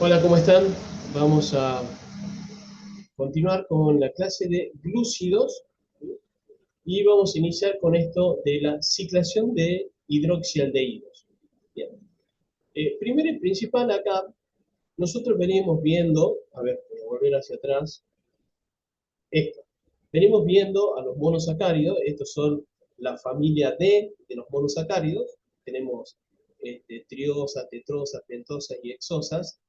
Hola, ¿cómo están? Vamos a continuar con la clase de glúcidos y vamos a iniciar con esto de la ciclación de hidroxialdehídos. Bien. Primero y principal acá, nosotros venimos viendo, a ver, voy a volver hacia atrás, esto. Venimos viendo a los monosacáridos, estos son la familia D de los monosacáridos, tenemos triosas, tetrosas, pentosas y hexosas,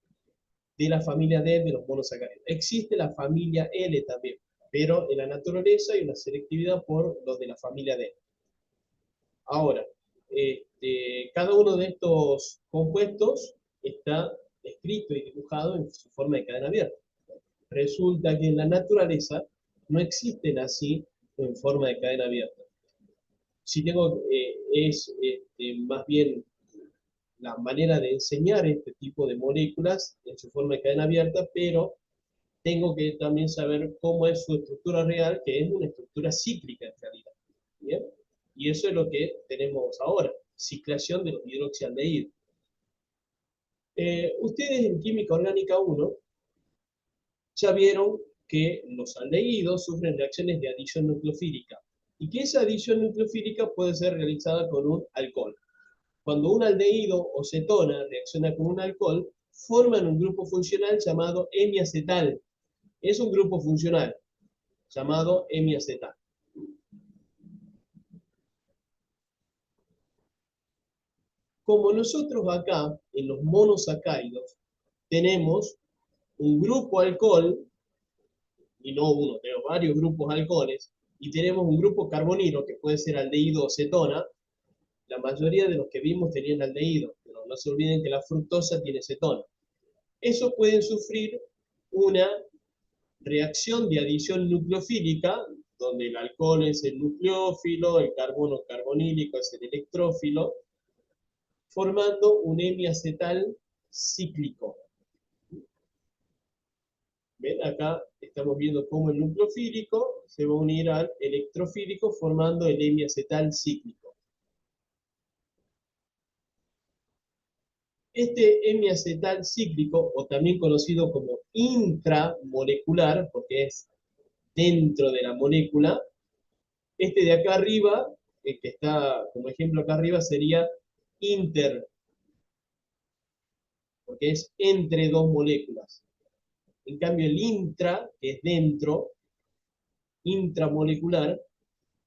de la familia D de los monosacáridos. Existe la familia L también, pero en la naturaleza hay una selectividad por los de la familia D. Ahora, cada uno de estos compuestos está escrito y dibujado en su forma de cadena abierta. Resulta que en la naturaleza no existen así en forma de cadena abierta. Si tengo, más bien la manera de enseñar este tipo de moléculas en su forma de cadena abierta, pero tengo que también saber cómo es su estructura real, que es una estructura cíclica en realidad. ¿Bien? Y eso es lo que tenemos ahora, ciclación de los hidroxialdehídos. Ustedes en Química Orgánica 1 ya vieron que los aldehídos sufren reacciones de adición nucleofílica y que esa adición nucleofílica puede ser realizada con un alcohol. Cuando un aldehído o cetona reacciona con un alcohol, forman un grupo funcional llamado hemiacetal. Es un grupo funcional llamado hemiacetal. Como nosotros acá, en los monosacáridos, tenemos un grupo alcohol, y no uno, tenemos varios grupos alcoholes, y tenemos un grupo carbonilo, que puede ser aldehído o cetona, la mayoría de los que vimos tenían aldehído, pero no se olviden que la fructosa tiene cetona. Esos pueden sufrir una reacción de adición nucleofílica, donde el alcohol es el nucleófilo, el carbono carbonílico es el electrófilo, formando un hemiacetal cíclico. ¿Ven? Acá estamos viendo cómo el nucleofílico se va a unir al electrofílico formando el hemiacetal cíclico. Este hemiacetal cíclico, o también conocido como intramolecular, porque es dentro de la molécula, este de acá arriba, el que está como ejemplo acá arriba, sería inter, porque es entre dos moléculas. En cambio, el intra, que es dentro, intramolecular,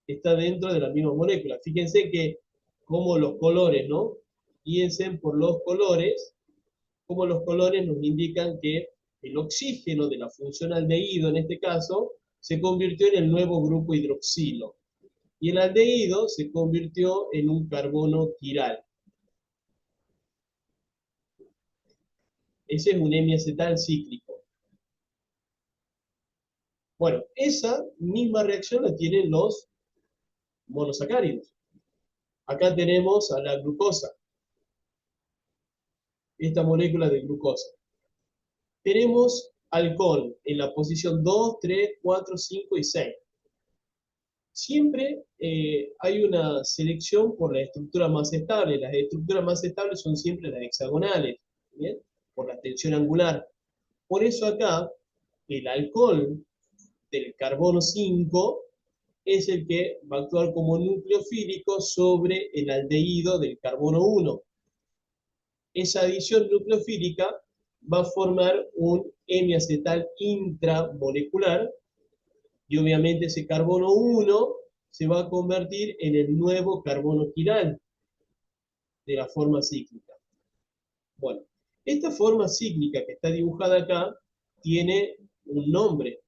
está dentro de la misma molécula. Fíjense que como los colores, ¿no? Piensen por los colores, como los colores nos indican que el oxígeno de la función aldehído, en este caso, se convirtió en el nuevo grupo hidroxilo. Y el aldehído se convirtió en un carbono quiral. Ese es un hemiacetal cíclico. Bueno, esa misma reacción la tienen los monosacáridos. Acá tenemos a la glucosa, esta molécula de glucosa. Tenemos alcohol en la posición 2, 3, 4, 5 y 6. Siempre hay una selección por la estructura más estable. Las estructuras más estables son siempre las hexagonales, ¿bien? Por la tensión angular. Por eso acá, el alcohol del carbono 5 es el que va a actuar como nucleofílico sobre el aldehído del carbono 1. Esa adición nucleofílica va a formar un hemiacetal intramolecular y obviamente ese carbono 1 se va a convertir en el nuevo carbono quiral de la forma cíclica. Bueno, esta forma cíclica que está dibujada acá tiene un nombre.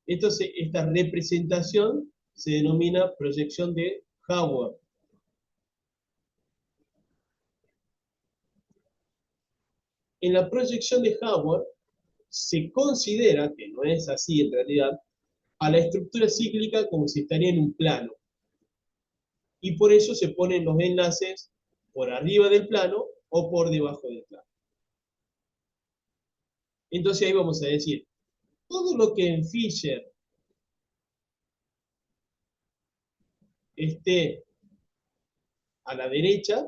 Entonces, esta representación se denomina proyección de Haworth. En la proyección de Haworth se considera, que no es así en realidad, a la estructura cíclica como si estaría en un plano. Y por eso se ponen los enlaces por arriba del plano o por debajo del plano. Entonces ahí vamos a decir, todo lo que en Fischer esté a la derecha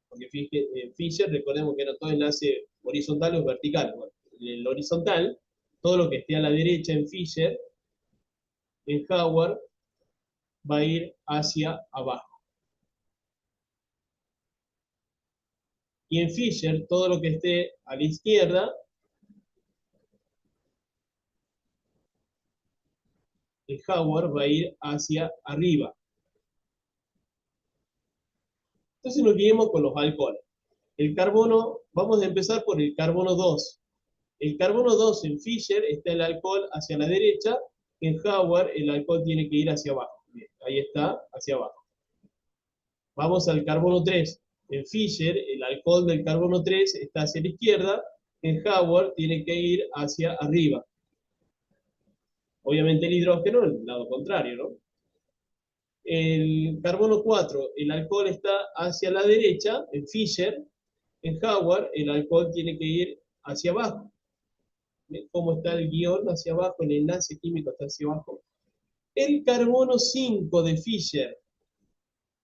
Porque Fischer, recordemos que era todo enlace horizontal o vertical. Bueno, el horizontal, todo lo que esté a la derecha en Fischer, en Howard, va a ir hacia abajo. Y en Fischer, todo lo que esté a la izquierda, en Howard va a ir hacia arriba. Entonces nos guiemos con los alcoholes. El carbono, vamos a empezar por el carbono 2. El carbono 2 en Fischer está el alcohol hacia la derecha, en Howard el alcohol tiene que ir hacia abajo. Bien, ahí está, hacia abajo. Vamos al carbono 3. En Fischer el alcohol del carbono 3 está hacia la izquierda, en Howard tiene que ir hacia arriba. Obviamente el hidrógeno, el lado contrario, ¿no? El carbono 4, el alcohol está hacia la derecha, en Fischer, en Howard el alcohol tiene que ir hacia abajo. ¿Cómo está el guión hacia abajo? El enlace químico está hacia abajo. El carbono 5 de Fischer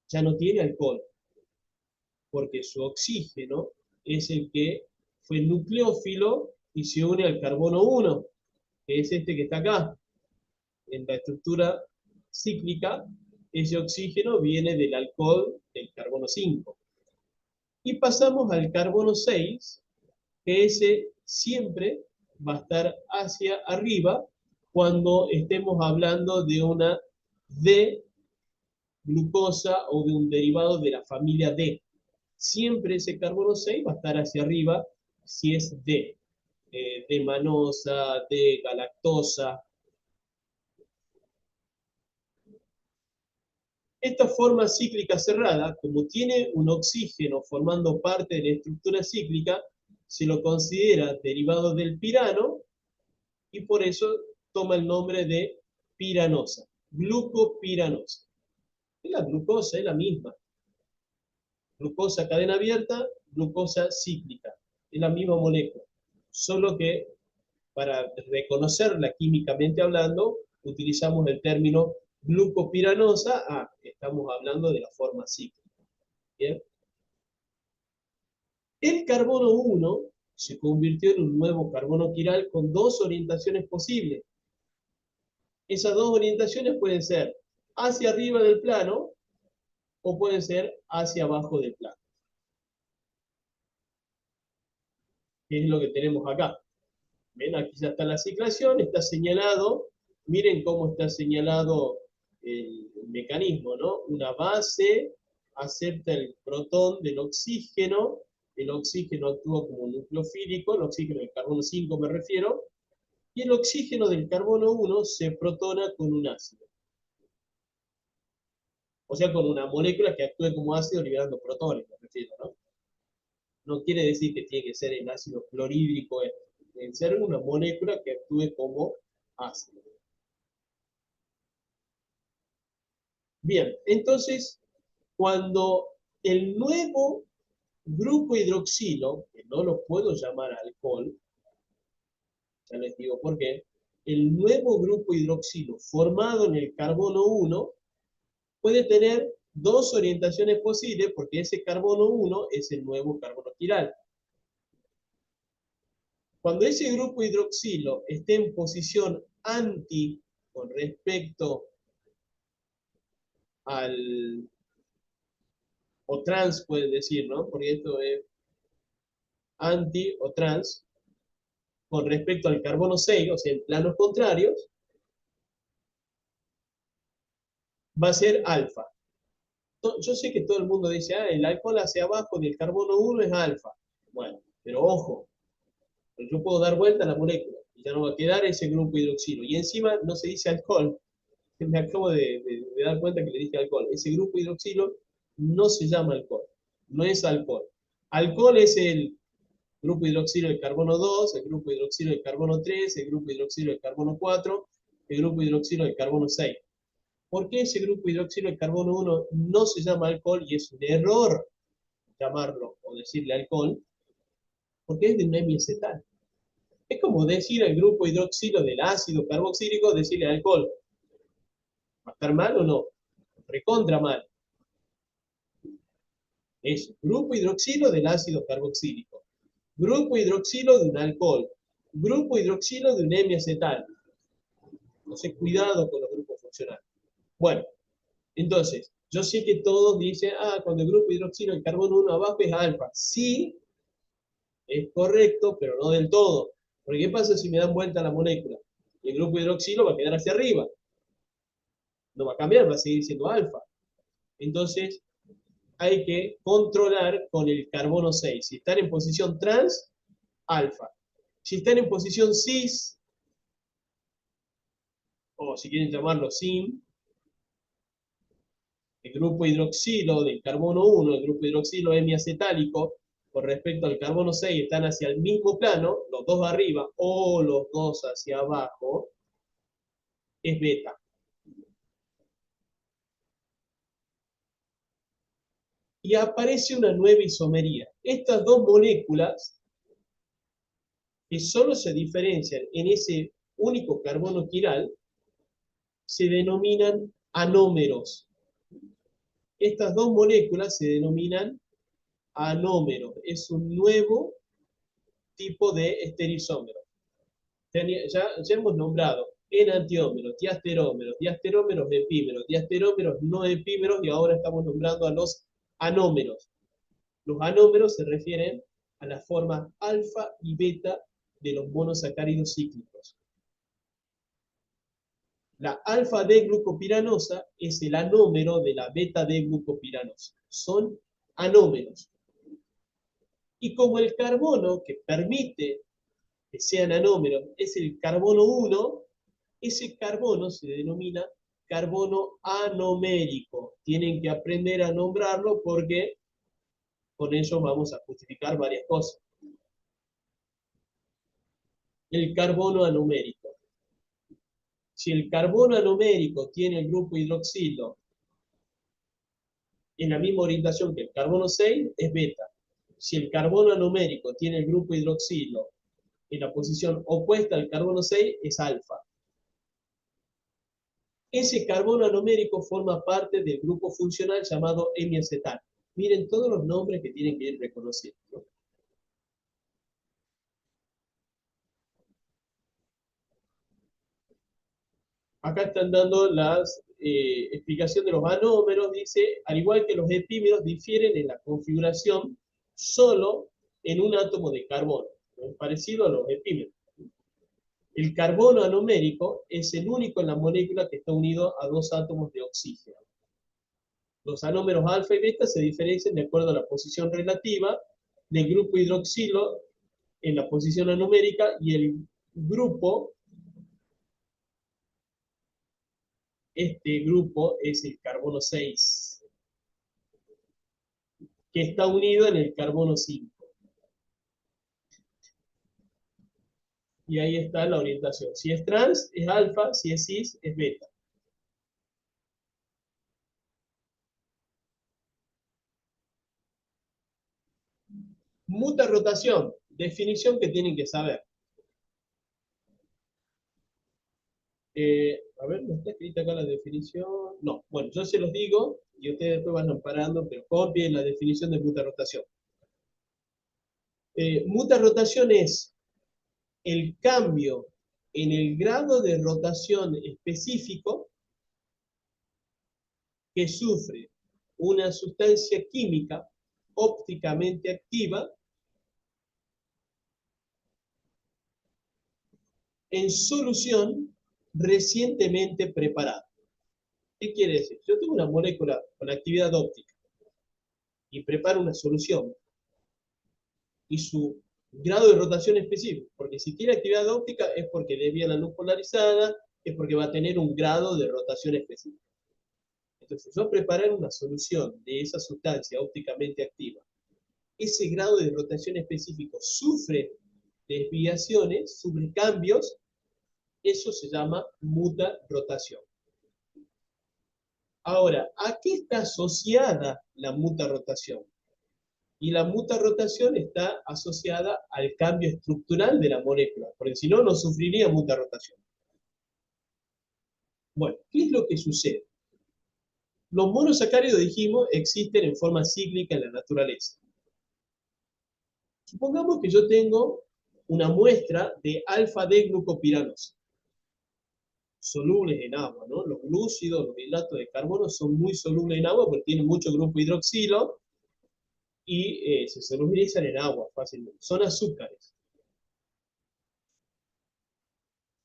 ya no tiene alcohol, porque su oxígeno es el que fue nucleófilo y se une al carbono 1, que es este que está acá. En la estructura cíclica, ese oxígeno viene del alcohol del carbono 5. Y pasamos al carbono 6, que ese siempre va a estar hacia arriba cuando estemos hablando de una D-glucosa o de un derivado de la familia D. Siempre ese carbono 6 va a estar hacia arriba si es D. D-manosa, D-galactosa. Esta forma cíclica cerrada, como tiene un oxígeno formando parte de la estructura cíclica, se lo considera derivado del pirano y por eso toma el nombre de piranosa, glucopiranosa. La glucosa es la misma. Glucosa cadena abierta, glucosa cíclica. Es la misma molécula. Solo que para reconocerla químicamente hablando, utilizamos el término glucopiranosa. Estamos hablando de la forma cíclica. ¿Bien? El carbono 1 se convirtió en un nuevo carbono quiral con dos orientaciones posibles. Esas dos orientaciones pueden ser hacia arriba del plano o pueden ser hacia abajo del plano. Que es lo que tenemos acá. ¿Ven? Aquí ya está la ciclación, está señalado. Miren cómo está señalado el mecanismo, ¿no? Una base acepta el protón del oxígeno, el oxígeno actúa como nucleofílico, el oxígeno del carbono 5 me refiero, y el oxígeno del carbono 1 se protona con un ácido. O sea, con una molécula que actúe como ácido liberando protones, me refiero, ¿no? No quiere decir que tiene que ser el ácido clorhídrico, debe ser una molécula que actúe como ácido. Bien, entonces, cuando el nuevo grupo hidroxilo, que no lo puedo llamar alcohol, ya les digo por qué, el nuevo grupo hidroxilo formado en el carbono 1 puede tener dos orientaciones posibles porque ese carbono 1 es el nuevo carbono quiral. Cuando ese grupo hidroxilo esté en posición anti con respecto al, o trans pueden decir, ¿no? Porque esto es anti o trans, con respecto al carbono 6, o sea, en planos contrarios, va a ser alfa. Yo sé que todo el mundo dice, el alcohol hacia abajo del carbono 1 es alfa. Bueno, pero ojo, yo puedo dar vuelta a la molécula y ya no va a quedar ese grupo hidroxilo. Y encima no se dice alcohol. Me acabo de dar cuenta que le dije alcohol. Ese grupo hidroxilo no se llama alcohol, no es alcohol. Alcohol es el grupo hidroxilo del carbono 2, el grupo hidroxilo del carbono 3, el grupo hidroxilo del carbono 4, el grupo hidroxilo del carbono 6. ¿Por qué ese grupo hidroxilo del carbono 1 no se llama alcohol y es un error llamarlo o decirle alcohol? Porque es de un hemiacetal. Es como decir al grupo hidroxilo del ácido carboxílico, decirle alcohol. ¿Va a estar mal o no? Recontra mal. Es grupo hidroxilo del ácido carboxílico, grupo hidroxilo de un alcohol, grupo hidroxilo de un hemiacetal. Entonces, cuidado con los grupos funcionales. Bueno, entonces, yo sé que todos dicen, cuando el grupo hidroxilo, el carbono 1 abajo es alfa. Sí, es correcto, pero no del todo. Porque ¿qué pasa si me dan vuelta la molécula? El grupo hidroxilo va a quedar hacia arriba. No va a cambiar, va a seguir siendo alfa. Entonces, hay que controlar con el carbono 6. Si están en posición trans, alfa. Si están en posición cis, o si quieren llamarlo sin, el grupo hidroxilo del carbono 1, el grupo hidroxilo hemiacetálico, con respecto al carbono 6, están hacia el mismo plano, los dos arriba o los dos hacia abajo, es beta. Y aparece una nueva isomería. Estas dos moléculas, que solo se diferencian en ese único carbono quiral, se denominan anómeros. Estas dos moléculas se denominan anómeros. Es un nuevo tipo de estereoisómero. Ya hemos nombrado enantiómeros, diasterómeros epímeros, diasterómeros no epímeros, y ahora estamos nombrando a los anómeros. Los anómeros se refieren a las formas alfa y beta de los monosacáridos cíclicos. La alfa-D-glucopiranosa es el anómero de la beta-D-glucopiranosa. Son anómeros. Y como el carbono que permite que sean anómeros es el carbono 1, ese carbono se denomina carbono anomérico. Tienen que aprender a nombrarlo porque con ello vamos a justificar varias cosas. El carbono anomérico. Si el carbono anomérico tiene el grupo hidroxilo en la misma orientación que el carbono 6, es beta. Si el carbono anomérico tiene el grupo hidroxilo en la posición opuesta al carbono 6, es alfa. Ese carbono anomérico forma parte del grupo funcional llamado hemiacetal. Miren todos los nombres que tienen que ir reconociendo, ¿no? Acá están dando la explicación de los anómeros. Dice, al igual que los epímeros, difieren en la configuración solo en un átomo de carbono, parecido a los epímeros. El carbono anomérico es el único en la molécula que está unido a dos átomos de oxígeno. Los anómeros alfa y beta se diferencian de acuerdo a la posición relativa del grupo hidroxilo en la posición anomérica y el grupo, este grupo es el carbono 6, que está unido en el carbono 5. Y ahí está la orientación. Si es trans, es alfa, si es cis, es beta. Mutarrotación, definición que tienen que saber. A ver, ¿no está escrita acá la definición? No, bueno, yo se los digo y ustedes después van amparando, pero copien la definición de mutarrotación. Mutarrotación es el cambio en el grado de rotación específico que sufre una sustancia química ópticamente activa en solución recientemente preparada. ¿Qué quiere decir? Yo tengo una molécula con actividad óptica y preparo una solución y su grado de rotación específico, porque si tiene actividad óptica es porque desvía la luz polarizada, es porque va a tener un grado de rotación específico. Entonces, yo preparar una solución de esa sustancia ópticamente activa, ese grado de rotación específico sufre desviaciones, sufre cambios, eso se llama mutarrotación. Ahora, ¿a qué está asociada la mutarrotación? Y la mutarrotación está asociada al cambio estructural de la molécula, porque si no, no sufriría mutarrotación. Bueno, ¿qué es lo que sucede? Los monosacáridos, dijimos, existen en forma cíclica en la naturaleza. Supongamos que yo tengo una muestra de alfa-D-glucopiranosa, solubles en agua, ¿no? Los glúcidos, los hidratos de carbono son muy solubles en agua porque tienen mucho grupo hidroxilo y se solubilizan en agua fácilmente. Son azúcares.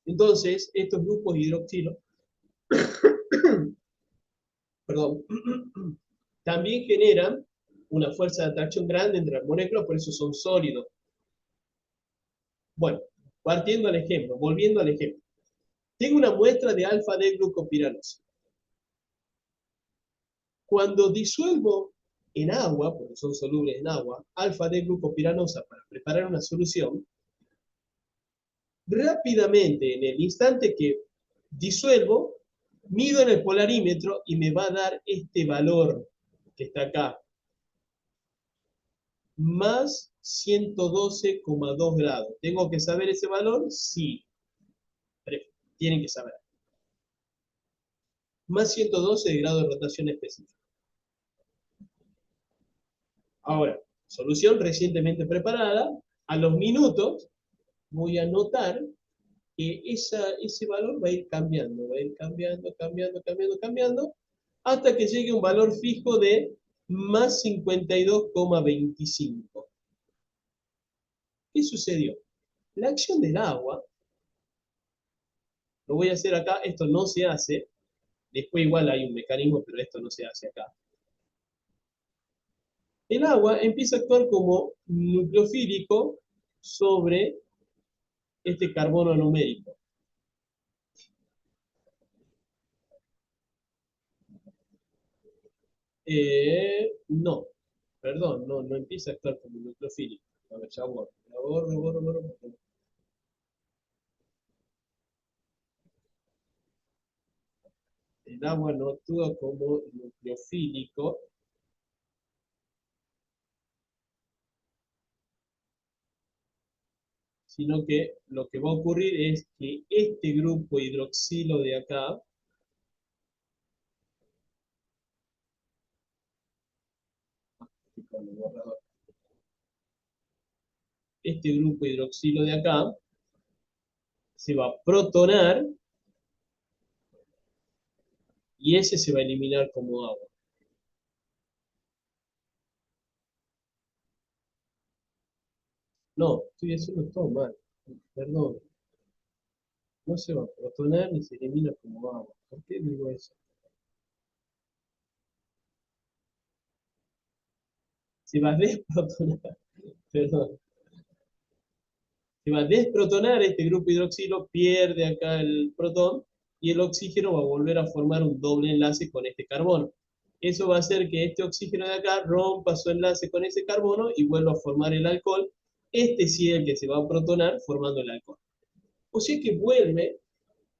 Entonces, estos grupos hidroxilo, perdón, también generan una fuerza de atracción grande entre las moléculas, por eso son sólidos. Bueno, partiendo al ejemplo, volviendo al ejemplo. Tengo una muestra de alfa-D-glucopiranosa. Cuando disuelvo en agua, porque son solubles en agua, alfa-D-glucopiranosa para preparar una solución, rápidamente, en el instante que disuelvo, mido en el polarímetro y me va a dar este valor que está acá, más 112,2 grados. ¿Tengo que saber ese valor? Sí, tienen que saber. Más 112 de grado de rotación específica. Ahora, solución recientemente preparada, a los minutos voy a notar que ese valor va a ir cambiando, cambiando, hasta que llegue a un valor fijo de más 52,25. ¿Qué sucedió? La acción del agua, lo voy a hacer acá, esto no se hace, después igual hay un mecanismo, pero esto no se hace acá. El agua empieza a actuar como nucleofílico sobre este carbono numérico. No, perdón, no empieza a actuar como nucleofílico. A ver, ya borro. Borro. El agua no actúa como nucleofílico, sino que lo que va a ocurrir es que este grupo hidroxilo de acá, este grupo hidroxilo de acá, se va a protonar y ese se va a eliminar como agua. No, estoy haciendo todo mal. Perdón. No se va a protonar ni se elimina como agua. ¿Por qué digo eso? Se va a desprotonar. Perdón. Se va a desprotonar este grupo hidroxilo, pierde acá el protón y el oxígeno va a volver a formar un doble enlace con este carbono. Eso va a hacer que este oxígeno de acá rompa su enlace con ese carbono y vuelva a formar el alcohol. Este sí es el que se va a protonar formando el alcohol. O sea que vuelve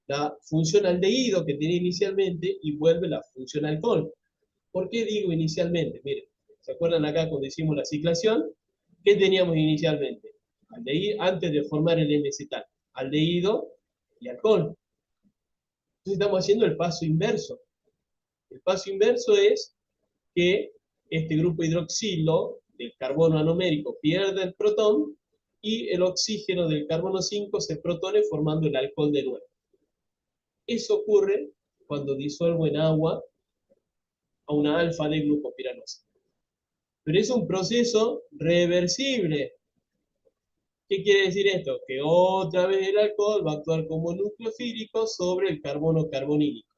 la función aldehído que tenía inicialmente y vuelve la función alcohol. ¿Por qué digo inicialmente? Miren, ¿se acuerdan acá cuando hicimos la ciclación? ¿Qué teníamos inicialmente? Aldehído, antes de formar el M-cetal, aldehído y alcohol. Entonces estamos haciendo el paso inverso. El paso inverso es que este grupo hidroxilo del carbono anomérico pierde el protón y el oxígeno del carbono 5 se protone formando el alcohol de nuevo. Eso ocurre cuando disuelvo en agua a una alfa de glucopiranosa. Pero es un proceso reversible. ¿Qué quiere decir esto? Que otra vez el alcohol va a actuar como nucleofílico sobre el carbono carbonílico.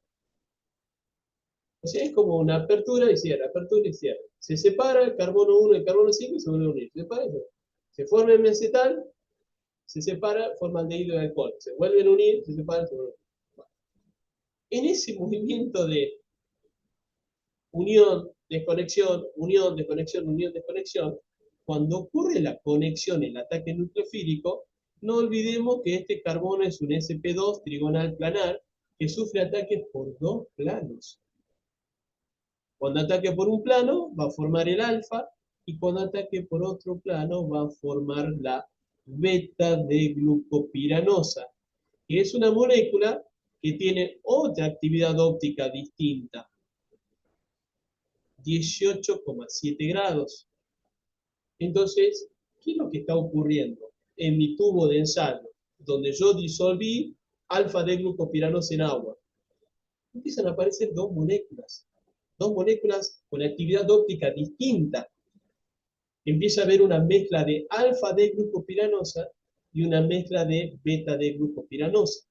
O sea, es como una apertura y cierre, apertura y cierre. Se separa el carbono 1 y el carbono 5 y se vuelve a unir. ¿Se separa eso? Se forma el mesetal, se separa, forma aldehído de alcohol. Se vuelven a unir, se separan, se vuelven a unir. En ese movimiento de unión, desconexión, unión, desconexión, unión, desconexión, cuando ocurre la conexión, el ataque nucleofílico, no olvidemos que este carbono es un sp2 trigonal planar que sufre ataques por dos planos. Cuando ataque por un plano, va a formar el alfa, y cuando ataque por otro plano, va a formar la beta de glucopiranosa, que es una molécula que tiene otra actividad óptica distinta. 18,7 grados. Entonces, ¿qué es lo que está ocurriendo en mi tubo de ensayo? Donde yo disolví alfa-D-glucopiranosa en agua. Empiezan a aparecer dos moléculas con actividad óptica distinta. Empieza a haber una mezcla de alfa-D-glucopiranosa y una mezcla de beta-D-glucopiranosa.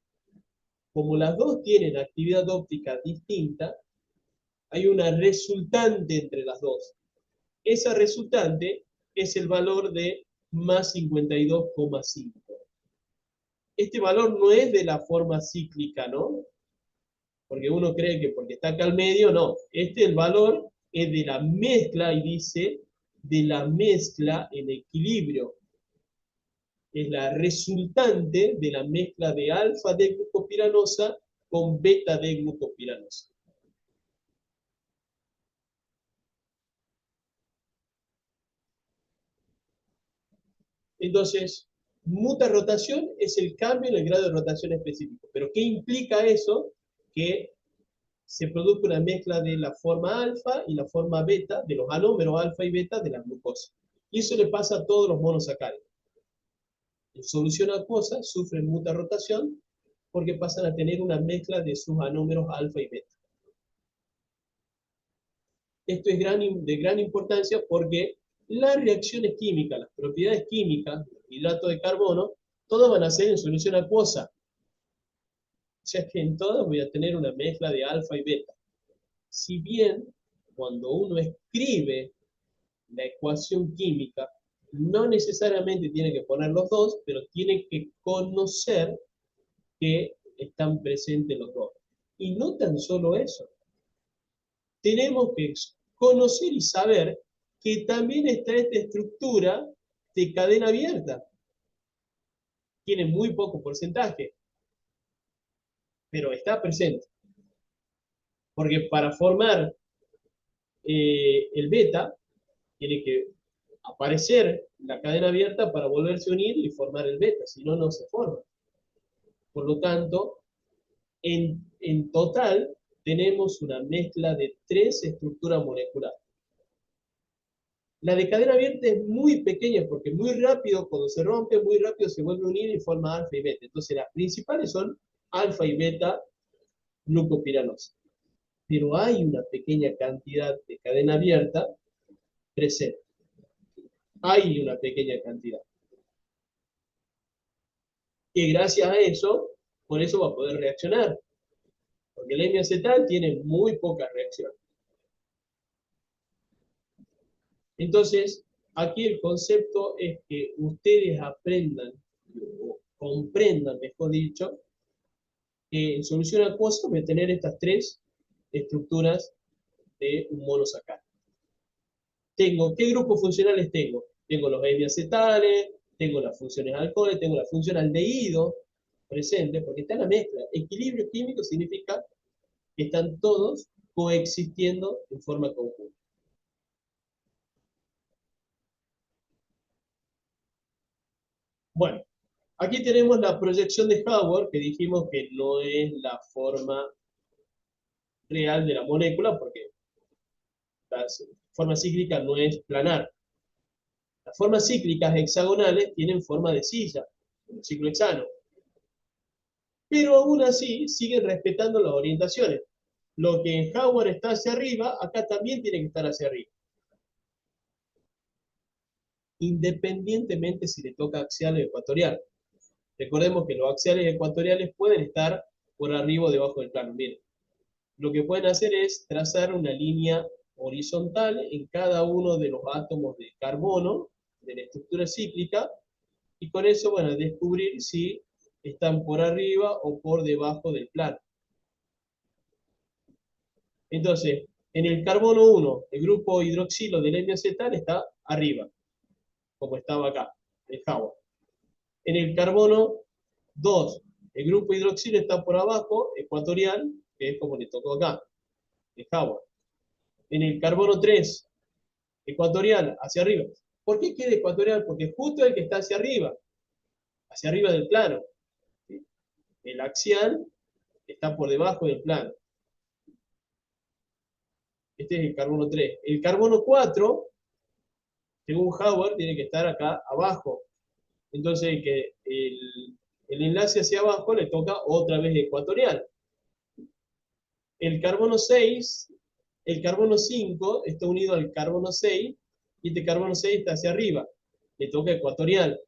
Como las dos tienen actividad óptica distinta, hay una resultante entre las dos. Esa resultante es el valor de más 52,5. Este valor no es de la forma cíclica, ¿no? Porque uno cree que porque está acá al medio, no. El valor es de la mezcla, y dice de la mezcla en equilibrio. Es la resultante de la mezcla de alfa-D-glucopiranosa con beta-D-glucopiranosa. Entonces, muta-rotación es el cambio en el grado de rotación específico. ¿Pero qué implica eso? Que se produce una mezcla de la forma alfa y la forma beta, de los anómeros alfa y beta de la glucosa. Y eso le pasa a todos los monosacáridos. En solución acuosa sufren muta-rotación porque pasan a tener una mezcla de sus anómeros alfa y beta. Esto es de gran importancia porque las reacciones químicas, las propiedades químicas, hidrato de carbono, todas van a ser en solución acuosa. O sea que en todas voy a tener una mezcla de alfa y beta. Si bien cuando uno escribe la ecuación química, no necesariamente tiene que poner los dos, pero tiene que conocer que están presentes los dos. Y no tan solo eso. Tenemos que conocer y saber que también está esta estructura de cadena abierta. Tiene muy poco porcentaje, pero está presente. Porque para formar el beta, tiene que aparecer la cadena abierta para volverse a unir y formar el beta, si no, no se forma. Por lo tanto, en total tenemos una mezcla de 3 estructuras moleculares. La de cadena abierta es muy pequeña porque muy rápido, cuando se rompe, muy rápido se vuelve a unir y forma alfa y beta. Entonces las principales son alfa y beta glucopiranosa. Pero hay una pequeña cantidad de cadena abierta presente. Hay una pequeña cantidad. Y gracias a eso, por eso va a poder reaccionar. Porque el hemiacetal tiene muy poca reacción. Entonces, aquí el concepto es que ustedes aprendan, o comprendan, mejor dicho, que en solución acuosa voy a tener estas 3 estructuras de un monosacárido. ¿Qué grupos funcionales tengo? Tengo los hemiacetales, tengo las funciones alcoholes, tengo la función aldehído presente, porque está en la mezcla. Equilibrio químico significa que están todos coexistiendo en forma conjunta. Bueno, aquí tenemos la proyección de Haworth, que dijimos que no es la forma real de la molécula, porque la forma cíclica no es planar. Las formas cíclicas hexagonales tienen forma de silla, un ciclo hexano. Pero aún así siguen respetando las orientaciones. Lo que en Haworth está hacia arriba, acá también tiene que estar hacia arriba. Independientemente si le toca axial o ecuatorial. Recordemos que los axiales y ecuatoriales pueden estar por arriba o debajo del plano. Miren, lo que pueden hacer es trazar una línea horizontal en cada uno de los átomos de carbono de la estructura cíclica y con eso van a descubrir si están por arriba o por debajo del plano. Entonces, en el carbono 1, el grupo hidroxilo del hemiacetal está arriba, como estaba acá, el Haworth. En el carbono 2, el grupo hidroxilo está por abajo, ecuatorial, que es como le tocó acá, el Haworth. En el carbono 3, ecuatorial, hacia arriba. ¿Por qué queda ecuatorial? Porque justo el que está hacia arriba del plano. ¿Sí? El axial está por debajo del plano. Este es el carbono 3. El carbono 4, según Howard, tiene que estar acá abajo. Entonces, que el enlace hacia abajo le toca otra vez ecuatorial. El carbono 6, el carbono 5 está unido al carbono 6 y este carbono 6 está hacia arriba. Le toca ecuatorial.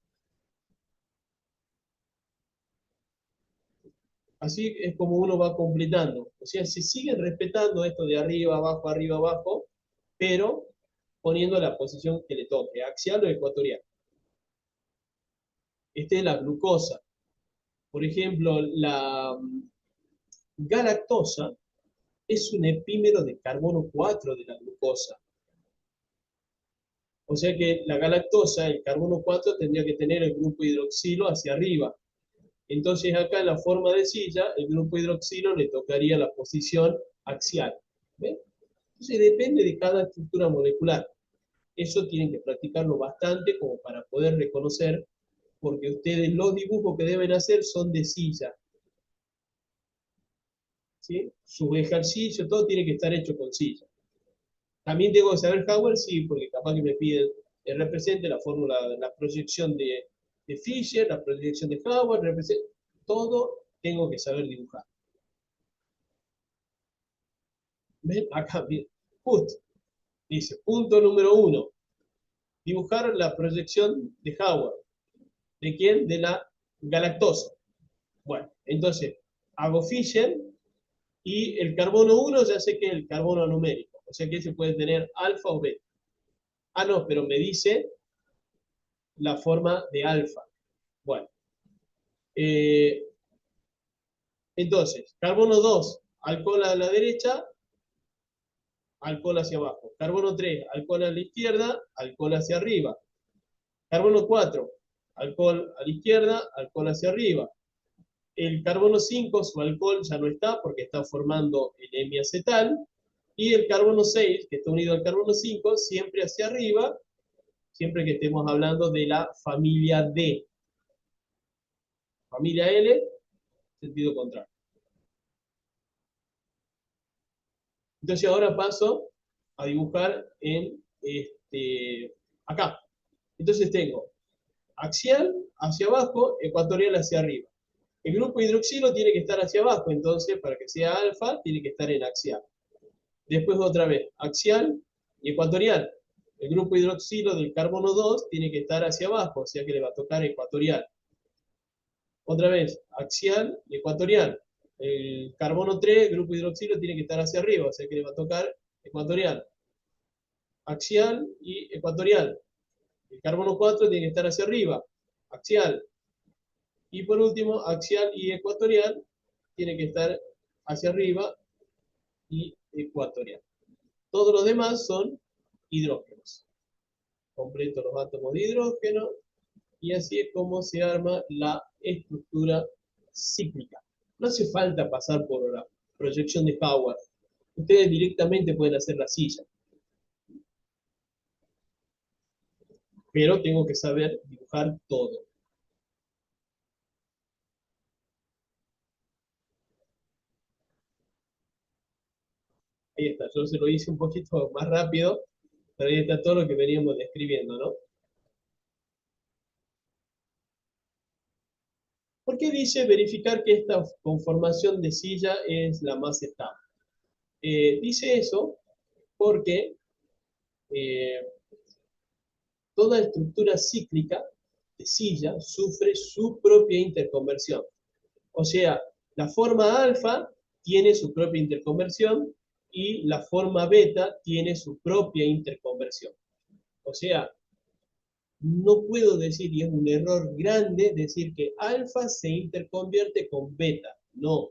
Así es como uno va completando. O sea, se siguen respetando esto de arriba, abajo, pero poniendo la posición que le toque, axial o ecuatorial. Esta es la glucosa. Por ejemplo, la galactosa es un epímero de carbono 4 de la glucosa. O sea que la galactosa, el carbono 4, tendría que tener el grupo hidroxilo hacia arriba. Entonces acá en la forma de silla, el grupo hidroxilo le tocaría la posición axial. ¿Ven? Entonces depende de cada estructura molecular. Eso tienen que practicarlo bastante como para poder reconocer, porque ustedes los dibujos que deben hacer son de silla. ¿Sí? Sus ejercicios, todo tiene que estar hecho con silla. También tengo que saber Howard, sí, porque capaz que me piden que represente la fórmula, la proyección de Fisher, la proyección de Howard, todo tengo que saber dibujar. ¿Ven? Acá, justo, dice, punto número 1, dibujar la proyección de Howard. ¿De quién? De la galactosa. Bueno, entonces, hago Fisher y el carbono 1 ya sé que es el carbono numérico, o sea que se puede tener alfa o beta. Ah, no, pero me dice la forma de alfa. Bueno, eh, entonces, carbono 2, alcohol a la derecha, alcohol hacia abajo. Carbono 3, alcohol a la izquierda, alcohol hacia arriba. Carbono 4, alcohol a la izquierda, alcohol hacia arriba. El carbono 5, su alcohol ya no está porque está formando el hemiacetal. Y el carbono 6, que está unido al carbono 5, siempre hacia arriba, siempre que estemos hablando de la familia D. Familia L, sentido contrario. Entonces ahora paso a dibujar en acá. Entonces tengo axial hacia abajo, ecuatorial hacia arriba. El grupo hidroxilo tiene que estar hacia abajo, entonces para que sea alfa tiene que estar en axial. Después otra vez, axial y ecuatorial. El grupo hidroxilo del carbono 2 tiene que estar hacia abajo, o sea que le va a tocar ecuatorial. Otra vez, axial y ecuatorial. El carbono 3, el grupo hidroxilo, tiene que estar hacia arriba, o sea que le va a tocar ecuatorial. Axial y ecuatorial. El carbono 4 tiene que estar hacia arriba, axial. Y por último, axial y ecuatorial tiene que estar hacia arriba y ecuatorial. Todos los demás son hidrógenos. Completo los átomos de hidrógeno y así es como se arma la estructura cíclica. No hace falta pasar por la proyección de Howard. Ustedes directamente pueden hacer la silla. Pero tengo que saber dibujar todo. Ahí está, yo se lo hice un poquito más rápido, pero ahí está todo lo que veníamos describiendo, ¿no? ¿Por qué dice verificar que esta conformación de silla es la más estable? Dice eso porque eh, toda estructura cíclica de silla sufre su propia interconversión. O sea, la forma alfa tiene su propia interconversión y la forma beta tiene su propia interconversión. O sea, no puedo decir, y es un error grande, decir que alfa se interconvierte con beta. No,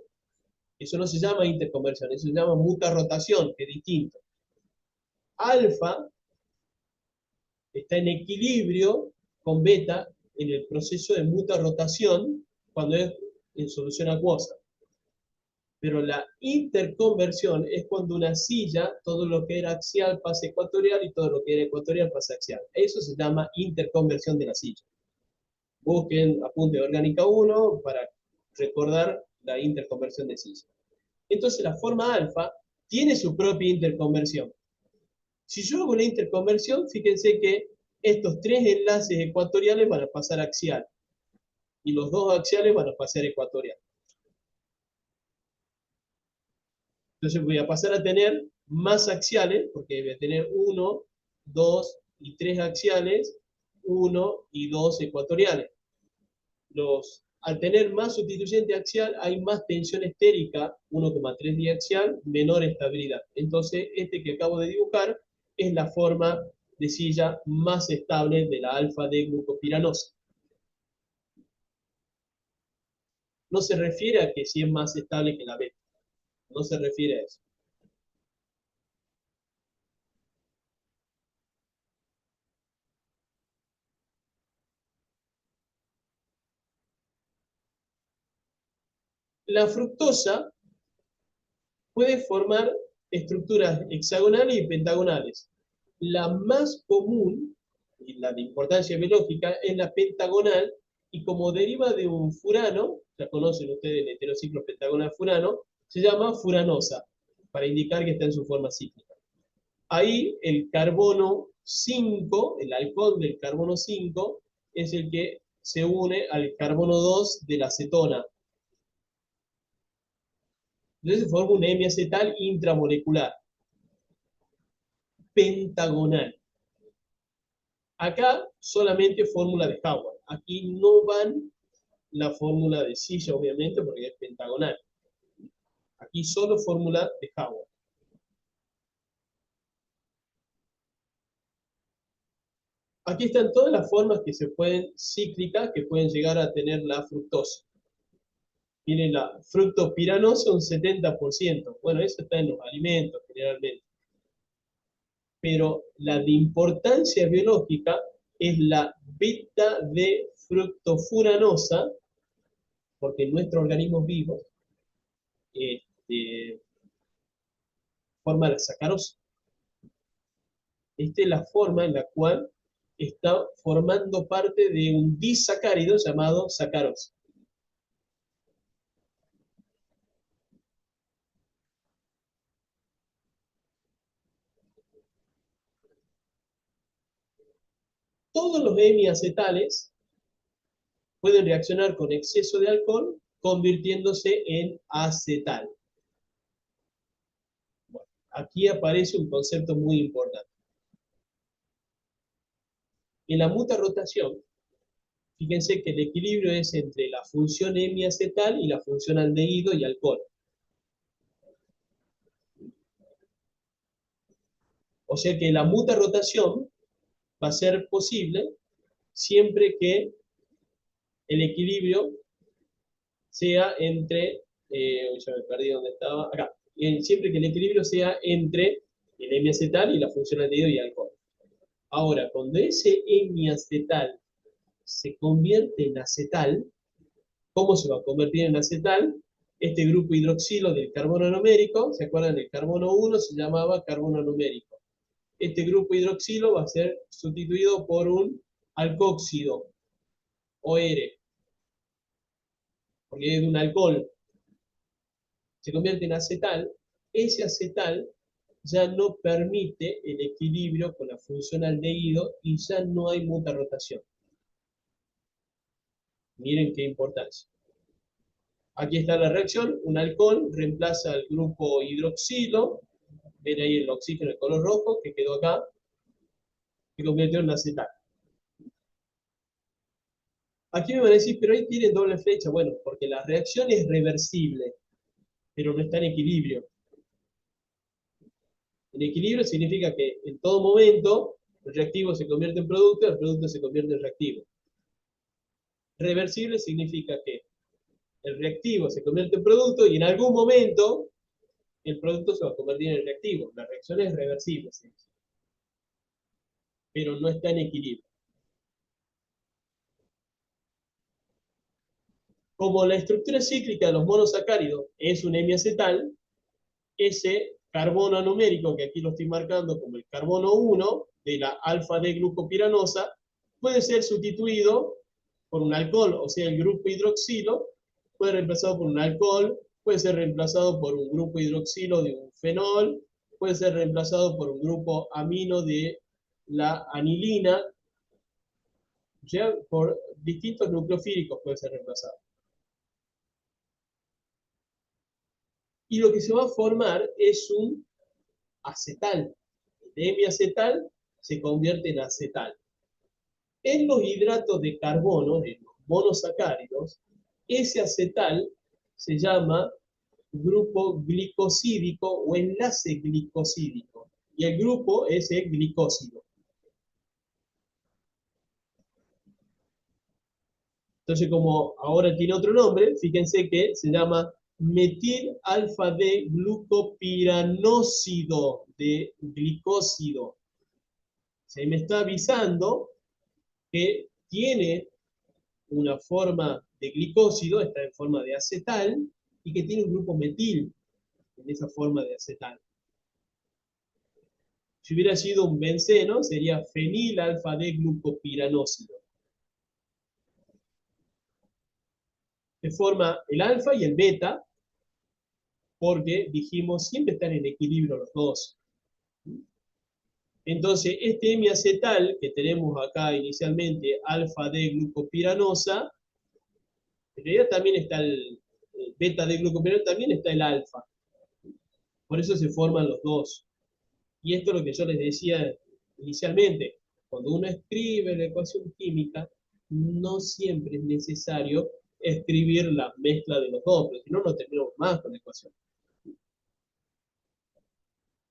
eso no se llama interconversión, eso se llama mutarrotación, que es distinto. Alfa está en equilibrio con beta en el proceso de mutarrotación cuando es en solución acuosa. Pero la interconversión es cuando una silla, todo lo que era axial pasa ecuatorial y todo lo que era ecuatorial pasa axial. Eso se llama interconversión de la silla. Busquen apunte orgánica 1 para recordar la interconversión de silla. Entonces la forma alfa tiene su propia interconversión. Si yo hago una interconversión, fíjense que estos tres enlaces ecuatoriales van a pasar axial y los dos axiales van a pasar ecuatorial. Entonces voy a pasar a tener más axiales, porque voy a tener 1, 2 y 3 axiales, 1 y 2 ecuatoriales. Al tener más sustituyente axial, hay más tensión estérica, 1,3 diaxial, menor estabilidad. Entonces, este que acabo de dibujar es la forma de silla más estable de la alfa-D-glucopiranosa. No se refiere a que si es más estable que la beta. No se refiere a eso. La fructosa puede formar estructuras hexagonales y pentagonales. La más común, y la de importancia biológica, es la pentagonal, y como deriva de un furano, ya conocen ustedes el heterociclo pentagonal furano, se llama furanosa, para indicar que está en su forma cíclica. Ahí el carbono 5, el alcohol del carbono 5, es el que se une al carbono 2 de la acetona. Entonces se forma un hemiacetal intramolecular, pentagonal. Acá solamente fórmula de Howard. Aquí no van la fórmula de silla, obviamente, porque es pentagonal. Aquí solo fórmula de Howard. Aquí están todas las formas que se pueden, cíclicas, que pueden llegar a tener la fructosa. Miren, la fructopiranosa un 70%. Bueno, eso está en los alimentos generalmente. Pero la de importancia biológica es la beta de fructofuranosa, porque en nuestros organismos vivos forma la sacarosa. Esta es la forma en la cual está formando parte de un disacárido llamado sacarosa. Todos los hemiacetales pueden reaccionar con exceso de alcohol, convirtiéndose en acetal. Bueno, aquí aparece un concepto muy importante. En la mutarotación, fíjense que el equilibrio es entre la función hemiacetal y la función aldehído y alcohol. O sea que la mutarotación va a ser posible siempre que el equilibrio sea entre, ya me perdí dónde estaba, acá, siempre que el equilibrio sea entre el hemiacetal y la función aldehído y alcohol. Ahora, cuando ese hemiacetal se convierte en acetal, ¿cómo se va a convertir en acetal? Este grupo hidroxilo del carbono anomérico, ¿se acuerdan? El carbono 1 se llamaba carbono anomérico. Este grupo hidroxilo va a ser sustituido por un alcóxido, OR, porque es de un alcohol. Se convierte en acetal. Ese acetal ya no permite el equilibrio con la función aldehído y ya no hay mutarotación. Miren qué importancia. Aquí está la reacción, un alcohol reemplaza al grupo hidroxilo, ven ahí el oxígeno de color rojo que quedó acá, que convirtió en acetal. Aquí me van a decir, pero ahí tienen doble flecha. Bueno, porque la reacción es reversible, pero no está en equilibrio. En equilibrio significa que en todo momento el reactivo se convierte en producto y el producto se convierte en reactivo. Reversible significa que el reactivo se convierte en producto y en algún momento el producto se va a convertir en reactivo. La reacción es reversible, ¿sí? Pero no está en equilibrio. Como la estructura cíclica de los monosacáridos es un hemiacetal, ese carbono anomérico, que aquí lo estoy marcando como el carbono 1 de la alfa-D-glucopiranosa, puede ser sustituido por un alcohol, o sea, el grupo hidroxilo, puede ser reemplazado por un alcohol, puede ser reemplazado por un grupo hidroxilo de un fenol puede ser reemplazado por un grupo amino de la anilina, ya por distintos nucleofílicos puede ser reemplazado. Y lo que se va a formar es un acetal. El hemiacetal se convierte en acetal. En los hidratos de carbono, en los monosacáridos, ese acetal se llama grupo glicosídico o enlace glicosídico. Y el grupo es el glicósido. Entonces, como ahora tiene otro nombre, fíjense que se llama metil alfa D glucopiranósido de glicósido. Se me está avisando que tiene una forma de glicósido, está en forma de acetal, y que tiene un grupo metil en esa forma de acetal. Si hubiera sido un benceno, sería fenil alfa D glucopiranósido. Se forma el alfa y el beta, porque dijimos siempre están en equilibrio los dos. Entonces, este hemiacetal que tenemos acá inicialmente, alfa D glucopiranosa, en realidad también está el beta D glucopiranosa, también está el alfa. Por eso se forman los dos. Y esto es lo que yo les decía inicialmente. Cuando uno escribe la ecuación química, no siempre es necesario escribir la mezcla de los dos, porque si no, no terminamos más con la ecuación.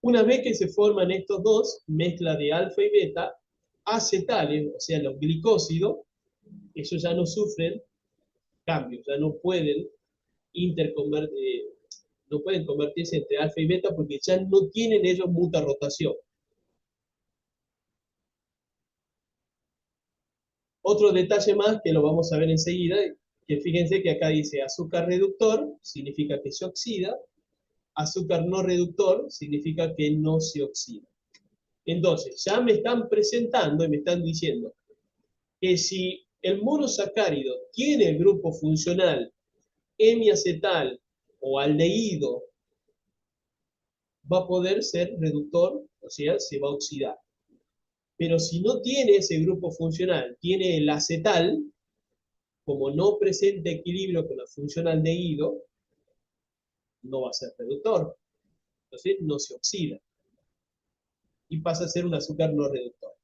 Una vez que se forman estos dos, mezcla de alfa y beta, acetales, o sea, los glicósidos, ellos ya no sufren cambios, ya no pueden no pueden convertirse entre alfa y beta porque ya no tienen ellos muta rotación. Otro detalle más que lo vamos a ver enseguida, que fíjense que acá dice azúcar reductor, significa que se oxida, azúcar no reductor, significa que no se oxida. Entonces, ya me están presentando y me están diciendo que si el monosacárido tiene el grupo funcional hemiacetal o aldehído, va a poder ser reductor, o sea, se va a oxidar. Pero si no tiene ese grupo funcional, tiene el acetal, como no presenta equilibrio con la función aldehído, no va a ser reductor. Entonces no se oxida. Y pasa a ser un azúcar no reductor.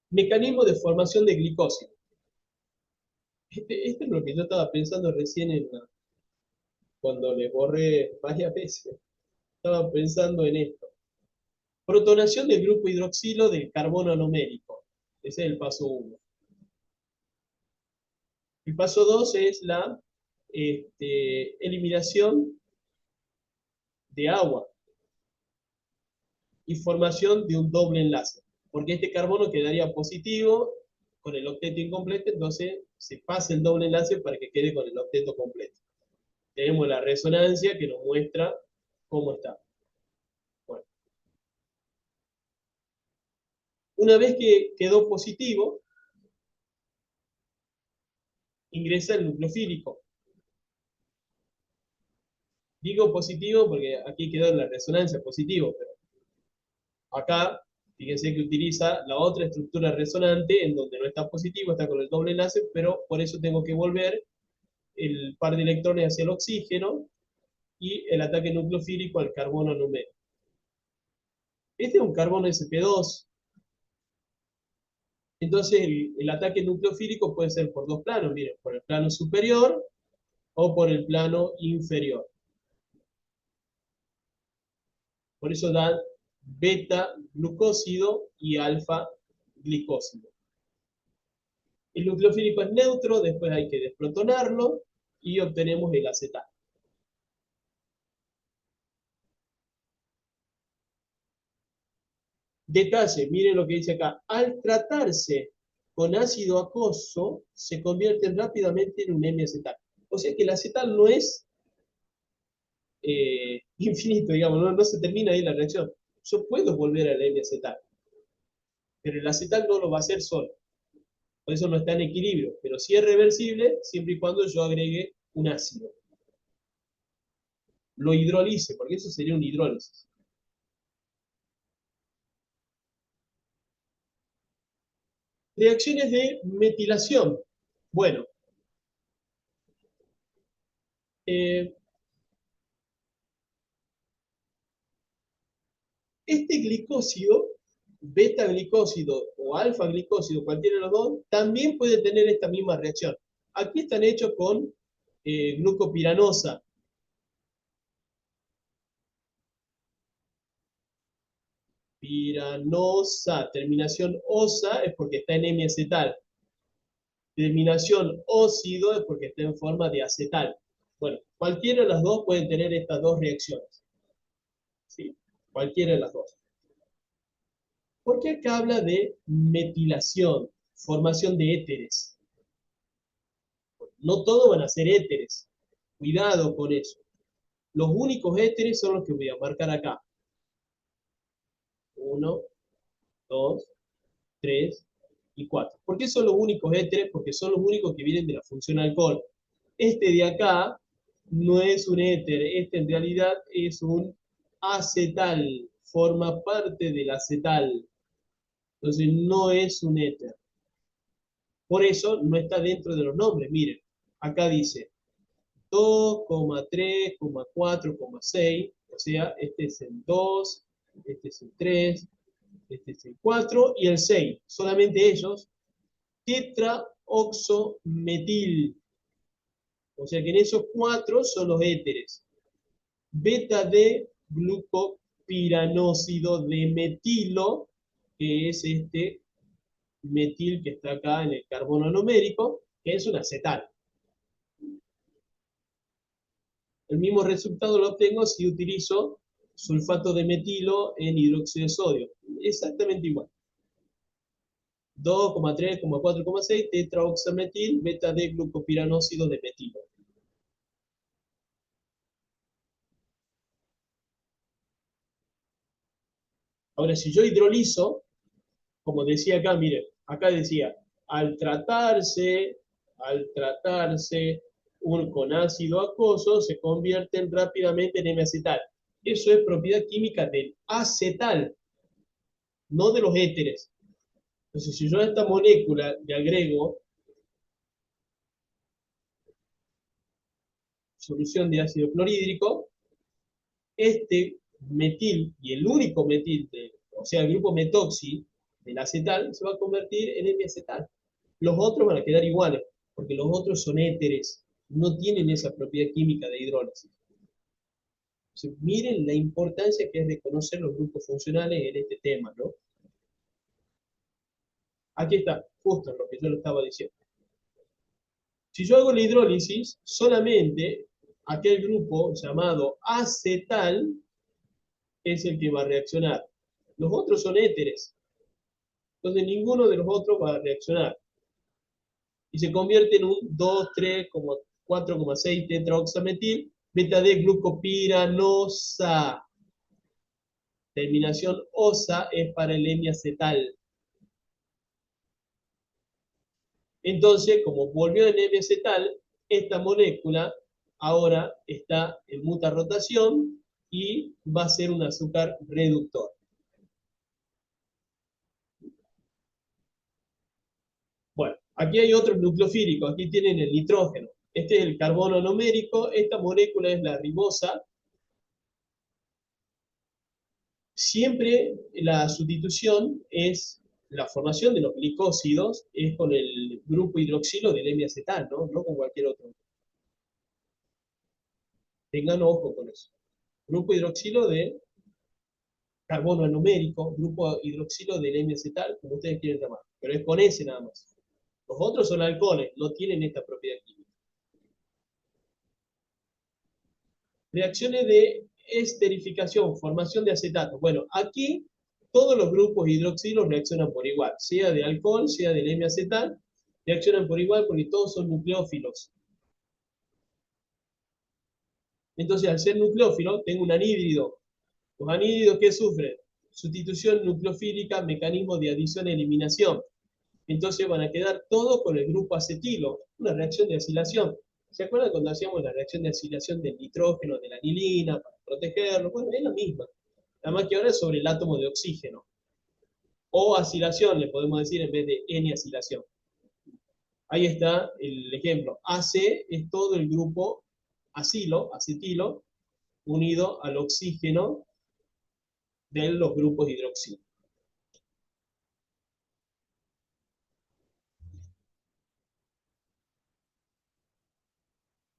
Mecanismo de formación de glicósido. Esto es lo que yo estaba pensando recién cuando le borré varias veces. Estaba pensando en esto. Protonación del grupo hidroxilo del carbono anomérico. Ese es el paso 1. El paso 2 es la eliminación de agua y formación de un doble enlace. Porque este carbono quedaría positivo con el octeto incompleto, entonces se pasa el doble enlace para que quede con el octeto completo. Tenemos la resonancia que nos muestra cómo está. Bueno. Una vez que quedó positivo, ingresa el nucleofílico. Digo positivo porque aquí quedó en la resonancia positivo, pero acá, fíjense que utiliza la otra estructura resonante en donde no está positivo, está con el doble enlace, pero por eso tengo que volver el par de electrones hacia el oxígeno y el ataque nucleofílico al carbono numérico. Este es un carbono sp2. Entonces el ataque nucleofílico puede ser por dos planos, miren, por el plano superior o por el plano inferior. Por eso dan beta glucósido y alfa glicósido. El nucleofílico es neutro, después hay que desprotonarlo y obtenemos el acetal. Detalle, miren lo que dice acá. Al tratarse con ácido aquoso, se convierte rápidamente en un hemiacetal. O sea que el acetal no es infinito, digamos, no se termina ahí la reacción. Yo puedo volver al hemiacetal, pero el acetal no lo va a hacer solo. Por eso no está en equilibrio, pero sí es reversible siempre y cuando yo agregue un ácido. lo hidrolice, porque eso sería un hidrólisis. Reacciones de metilación. Bueno, eh, este glicósido, beta glicósido o alfa glicósido, cualquiera de los dos, también puede tener esta misma reacción. Aquí están hechos con glucopiranosa. Piranosa, terminación osa es porque está en hemiacetal. Terminación óxido es porque está en forma de acetal. Bueno, cualquiera de las dos pueden tener estas dos reacciones. ¿Sí? Cualquiera de las dos. ¿Por qué acá habla de metilación, formación de éteres? No todos van a ser éteres. Cuidado con eso. Los únicos éteres son los que voy a marcar acá. 1, 2, 3 y 4. ¿Por qué son los únicos éteres? Porque son los únicos que vienen de la función alcohol. Este de acá no es un éter, este en realidad es un acetal, forma parte del acetal. Entonces no es un éter. Por eso no está dentro de los nombres. Miren, acá dice 2,3,4,6, o sea, este es el 2, este es el 3, este es el 4 y el 6. Solamente ellos, tetraoxometil. O sea que en esos 4 son los éteres. Beta de glucopiranósido de metilo, que es este metil que está acá en el carbono numérico, que es un acetal. El mismo resultado lo obtengo si utilizo sulfato de metilo en hidróxido de sodio. Exactamente igual. 2,3,4,6 tetraoxametil beta de glucopiranósido de metilo. Ahora, si yo hidrolizo, como decía acá, miren, acá decía, al tratarse con ácido acuoso, se convierten rápidamente en hemiacetal. Eso es propiedad química del acetal, no de los éteres. Entonces, si yo a esta molécula le agrego solución de ácido clorhídrico, este metil y el único metil, o sea, el grupo metoxi del acetal, se va a convertir en hemiacetal. Los otros van a quedar iguales, porque los otros son éteres, no tienen esa propiedad química de hidrólisis. Entonces, miren la importancia que es reconocer los grupos funcionales en este tema, ¿no? Aquí está, justo lo que yo le estaba diciendo. Si yo hago la hidrólisis, solamente aquel grupo llamado acetal es el que va a reaccionar. Los otros son éteres. Entonces ninguno de los otros va a reaccionar. Y se convierte en un 2, 3, 4,6 tetraoxametil, beta D glucopiranosa. Terminación osa es para el hemiacetal. Entonces, como volvió en hemiacetal, esta molécula ahora está en mutarrotación y va a ser un azúcar reductor. Bueno, aquí hay otros nucleofílicos, aquí tienen el nitrógeno. Este es el carbono numérico, esta molécula es la ribosa. Siempre la sustitución es, la formación de los glicósidos es con el grupo hidroxilo del hemiacetal, ¿no? No con cualquier otro. Tengan ojo con eso. Grupo hidroxilo de carbono numérico, grupo hidroxilo del hemiacetal, como ustedes quieren llamar. Pero es con ese nada más. Los otros son alcoholes, no tienen esta propiedad química. Reacciones de esterificación, formación de acetato. Bueno, aquí todos los grupos hidroxilos reaccionan por igual, sea de alcohol, sea del hemiacetal, reaccionan por igual porque todos son nucleófilos. Entonces, al ser nucleófilo, tengo un anhídrido. Los anhídridos, ¿qué sufren? Sustitución nucleofílica, mecanismo de adición-eliminación. Entonces van a quedar todos con el grupo acetilo, una reacción de acilación. ¿Se acuerdan cuando hacíamos la reacción de acilación del nitrógeno, de la anilina, para protegerlo? Bueno, es la misma. Nada más que ahora es sobre el átomo de oxígeno. O acilación, le podemos decir en vez de N-acilación. Ahí está el ejemplo. AC es todo el grupo acilo, acetilo, unido al oxígeno de los grupos hidroxilo.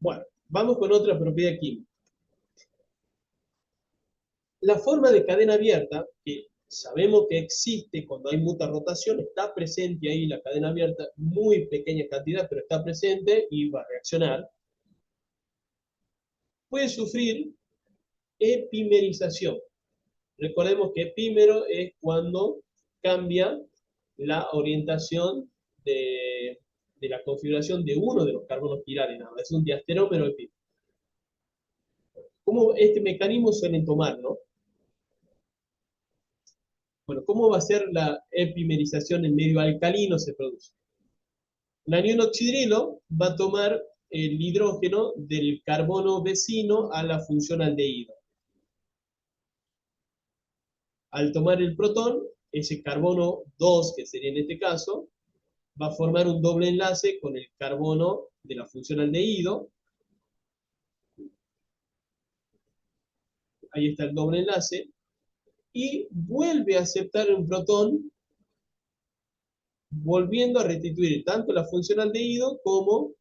Bueno, vamos con otra propiedad química. La forma de cadena abierta, que sabemos que existe cuando hay mucha rotación, está presente ahí la cadena abierta, muy pequeña cantidad, pero está presente y va a reaccionar, puede sufrir epimerización. Recordemos que epímero es cuando cambia la orientación de la configuración de uno de los carbonos quirales, nada, es un diasterómero epímero. ¿Cómo este mecanismo suelen tomar, no? Bueno, ¿cómo va a ser la epimerización en medio alcalino se produce? El anión oxidrilo va a tomar el hidrógeno del carbono vecino a la función aldehído. Al tomar el protón, ese carbono 2, que sería en este caso, va a formar un doble enlace con el carbono de la función aldehído. Ahí está el doble enlace. Y vuelve a aceptar un protón, volviendo a restituir tanto la función aldehído como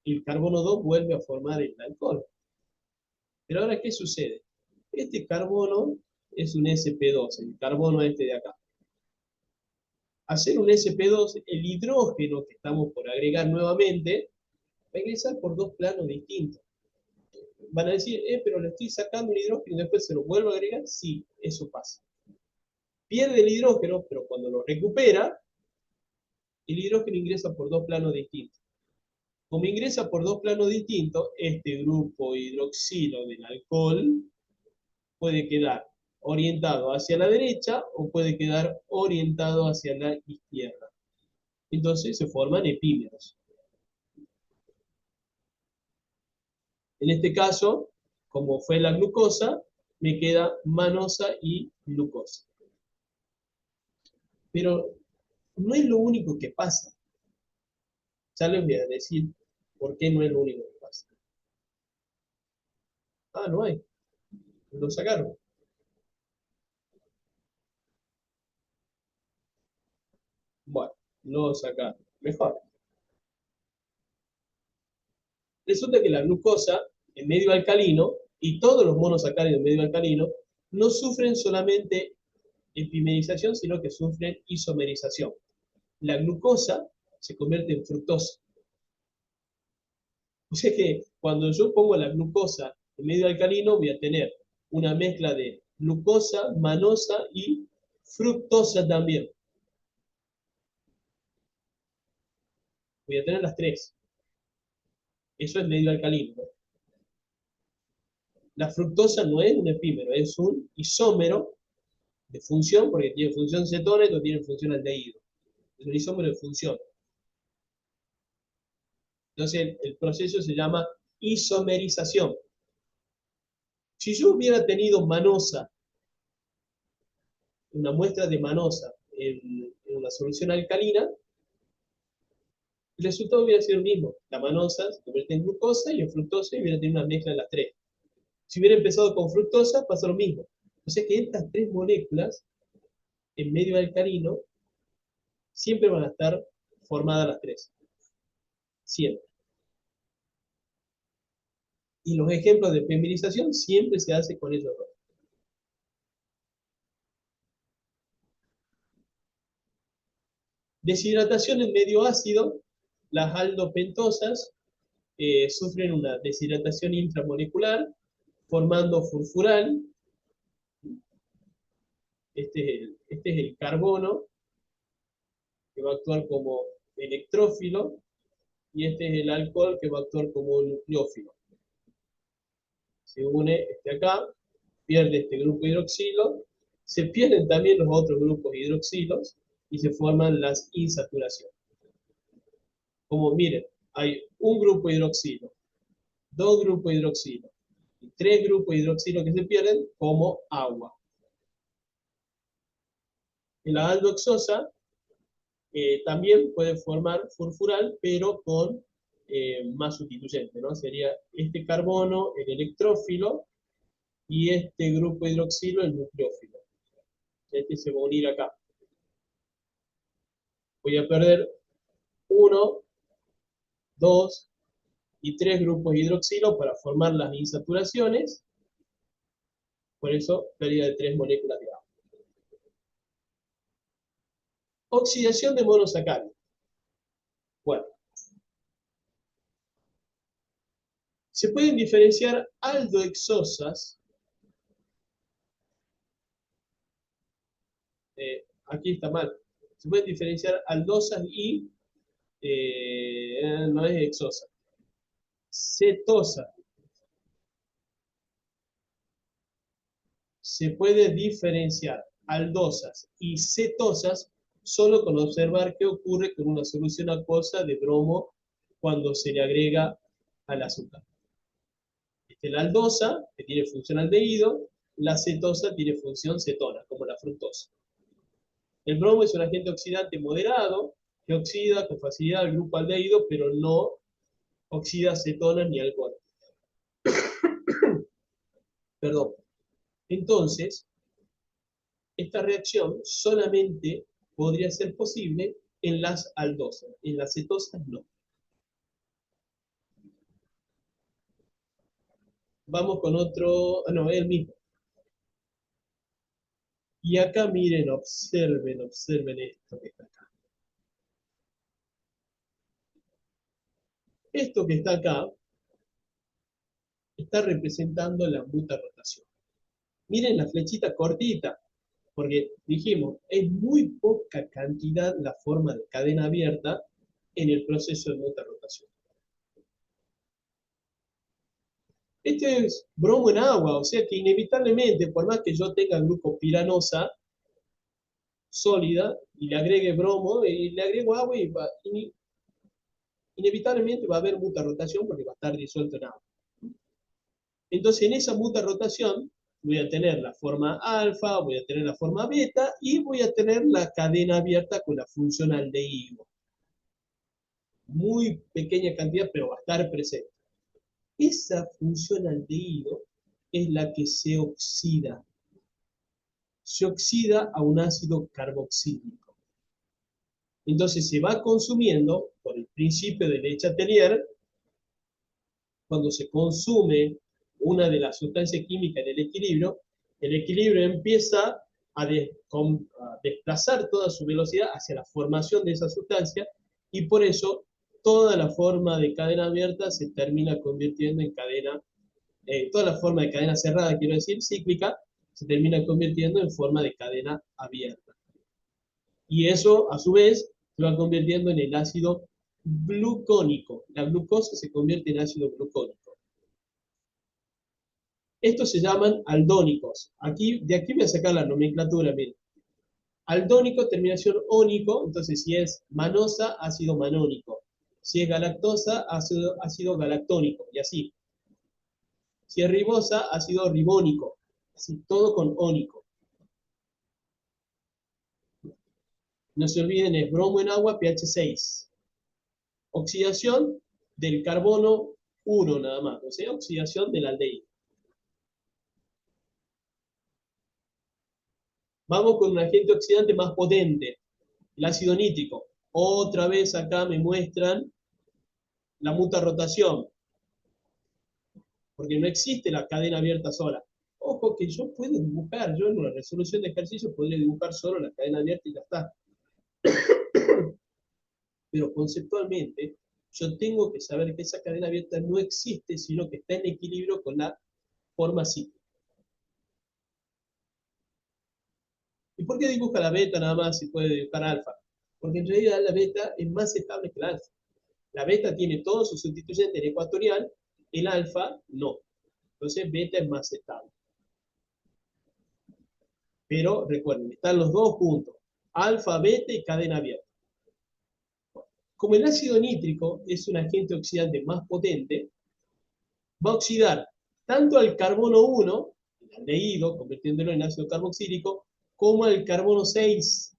el carbono 2 vuelve a formar el alcohol. Pero ahora, ¿qué sucede? Este carbono es un sp2, el carbono este de acá. Hacer un sp2, el hidrógeno que estamos por agregar nuevamente, va a ingresar por dos planos distintos. Van a decir, pero le estoy sacando el hidrógeno y después se lo vuelvo a agregar. Sí, eso pasa. Pierde el hidrógeno, pero cuando lo recupera, el hidrógeno ingresa por dos planos distintos. Como ingresa por dos planos distintos, este grupo hidroxilo del alcohol puede quedar orientado hacia la derecha o puede quedar orientado hacia la izquierda. Entonces se forman epímeros. En este caso, como fue la glucosa, me queda manosa y glucosa. Pero no es lo único que pasa. Ya les voy a decir por qué no es lo único que pasa. Ah, no hay. Lo sacaron. Bueno, lo sacaron. Mejor. Resulta que la glucosa en medio alcalino y todos los monosacáridos en medio alcalino no sufren solamente epimerización, sino que sufren isomerización. La glucosa se convierte en fructosa. O sea que cuando yo pongo la glucosa en medio alcalino, voy a tener una mezcla de glucosa, manosa y fructosa también. Voy a tener las tres. Eso es medio alcalino, ¿no? La fructosa no es un epímero, es un isómero de función, porque tiene función cetona y no tiene función aldehído. Es un isómero de función. Entonces el proceso se llama isomerización. Si yo hubiera tenido manosa, una muestra de manosa en una solución alcalina, el resultado hubiera sido el mismo. La manosa se convierte en glucosa y en fructosa y hubiera tenido una mezcla de las tres. Si hubiera empezado con fructosa, pasa lo mismo. O sea que estas tres moléculas en medio alcalino siempre van a estar formadas las tres. Siempre. Y los ejemplos de epimerización siempre se hace con ellos dos. Deshidratación en medio ácido, las aldopentosas sufren una deshidratación intramolecular, formando furfural. Este es el carbono, que va a actuar como electrófilo, y este es el alcohol, que va a actuar como nucleófilo. Se une este acá, pierde este grupo hidroxilo, se pierden también los otros grupos hidroxilos, y se forman las insaturaciones. Como miren, hay un grupo hidroxilo, dos grupos hidroxilo y tres grupos hidroxilo que se pierden como agua. La aldoxosa también puede formar furfural, pero con más sustituyentes, ¿no? Sería este carbono, el electrófilo, y este grupo hidroxilo, el nucleófilo. Este se va a unir acá. Voy a perder 1, 2 y 3 grupos hidroxilo para formar las insaturaciones. Por eso, pérdida de 3 moléculas de agua. Oxidación de monosacáridos. Bueno, se pueden diferenciar aldohexosas. Aquí está mal. Se pueden diferenciar aldosas y no es hexosa. Cetosa. Se puede diferenciar aldosas y cetosas solo con observar qué ocurre con una solución acuosa de bromo cuando se le agrega al azúcar. La aldosa, que tiene función aldehído, la cetosa tiene función cetona, como la fructosa. El bromo es un agente oxidante moderado que oxida con facilidad al grupo aldehído, pero no oxida cetonas ni alcohol. Perdón. Entonces, esta reacción solamente podría ser posible en las aldosas, en las cetosas no. Vamos con otro, no, es el mismo. Y acá miren, observen esto que está acá. Esto que está acá está representando la mutarrotación. Miren la flechita cortita, porque dijimos, es muy poca cantidad la forma de cadena abierta en el proceso de mutarrotación. Este es bromo en agua, o sea que inevitablemente, por más que yo tenga glucopiranosa sólida y le agregue bromo y le agrego agua, inevitablemente va a haber mutarrotación porque va a estar disuelto en agua. Entonces, en esa mutarrotación voy a tener la forma alfa, voy a tener la forma beta y voy a tener la cadena abierta con la función aldehído. Muy pequeña cantidad, pero va a estar presente. Esa función aldehído es la que se oxida. Se oxida a un ácido carboxílico. Entonces se va consumiendo, por el principio de Le Chatelier, cuando se consume una de las sustancias químicas en el equilibrio empieza a desplazar toda su velocidad hacia la formación de esa sustancia y por eso toda la forma de cadena abierta se termina convirtiendo en cadena, toda la forma de cadena cerrada, quiero decir, cíclica, se termina convirtiendo en forma de cadena abierta. Y eso, a su vez, se va convirtiendo en el ácido glucónico. La glucosa se convierte en ácido glucónico. Estos se llaman aldónicos. De aquí voy a sacar la nomenclatura, miren. Aldónico, terminación ónico, entonces si es manosa, ácido manónico. Si es galactosa, ácido galactónico, y así. Si es ribosa, ácido ribónico. Así, todo con ónico. No se olviden, es bromo en agua, pH 6. Oxidación del carbono 1 nada más, o sea, oxidación del aldehído. Vamos con un agente oxidante más potente, el ácido nítrico. Otra vez acá me muestran la mutarrotación, porque no existe la cadena abierta sola. Ojo que yo puedo dibujar, yo en una resolución de ejercicio podría dibujar solo la cadena abierta y ya está. Pero conceptualmente, yo tengo que saber que esa cadena abierta no existe, sino que está en equilibrio con la forma cíclica. ¿Y por qué dibuja la beta nada más si puede dibujar alfa? Porque en realidad la beta es más estable que el alfa. La beta tiene todos sus sustituyentes en ecuatorial, el alfa no. Entonces beta es más estable. Pero recuerden, están los dos juntos. Alfa, beta y cadena abierta. Como el ácido nítrico es un agente oxidante más potente, va a oxidar tanto al carbono 1, el aldehído, convirtiéndolo en ácido carboxílico, como al carbono 6,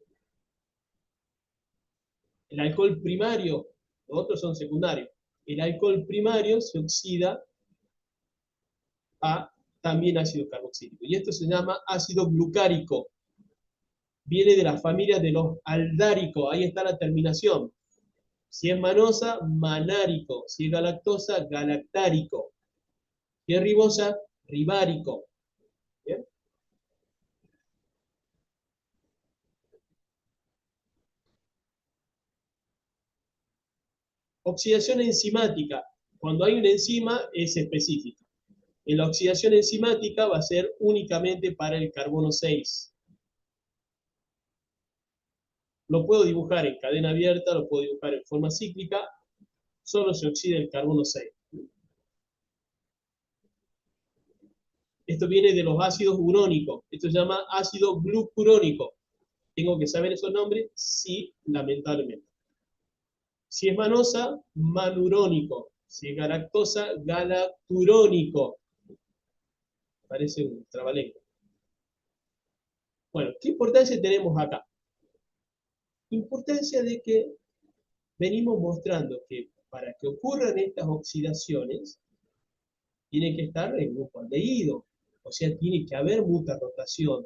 el alcohol primario. Los otros son secundarios. El alcohol primario se oxida a también ácido carboxílico. Y esto se llama ácido glucárico. Viene de la familia de los aldáricos. Ahí está la terminación. Si es manosa, manárico. Si es galactosa, galactárico. Si es ribosa, ribárico. ¿Bien? Oxidación enzimática. Cuando hay una enzima es específica. En la oxidación enzimática va a ser únicamente para el carbono 6. Lo puedo dibujar en cadena abierta, lo puedo dibujar en forma cíclica, solo se oxida el carbono 6. Esto viene de los ácidos urónicos, esto se llama ácido glucurónico. ¿Tengo que saber esos nombres? Sí, lamentablemente. Si es manosa, manurónico. Si es galactosa, galacturónico. Parece un trabalengua. Bueno, ¿qué importancia tenemos acá? Importancia de que venimos mostrando que para que ocurran estas oxidaciones, tiene que estar el grupo aldehído. O sea, tiene que haber mucha rotación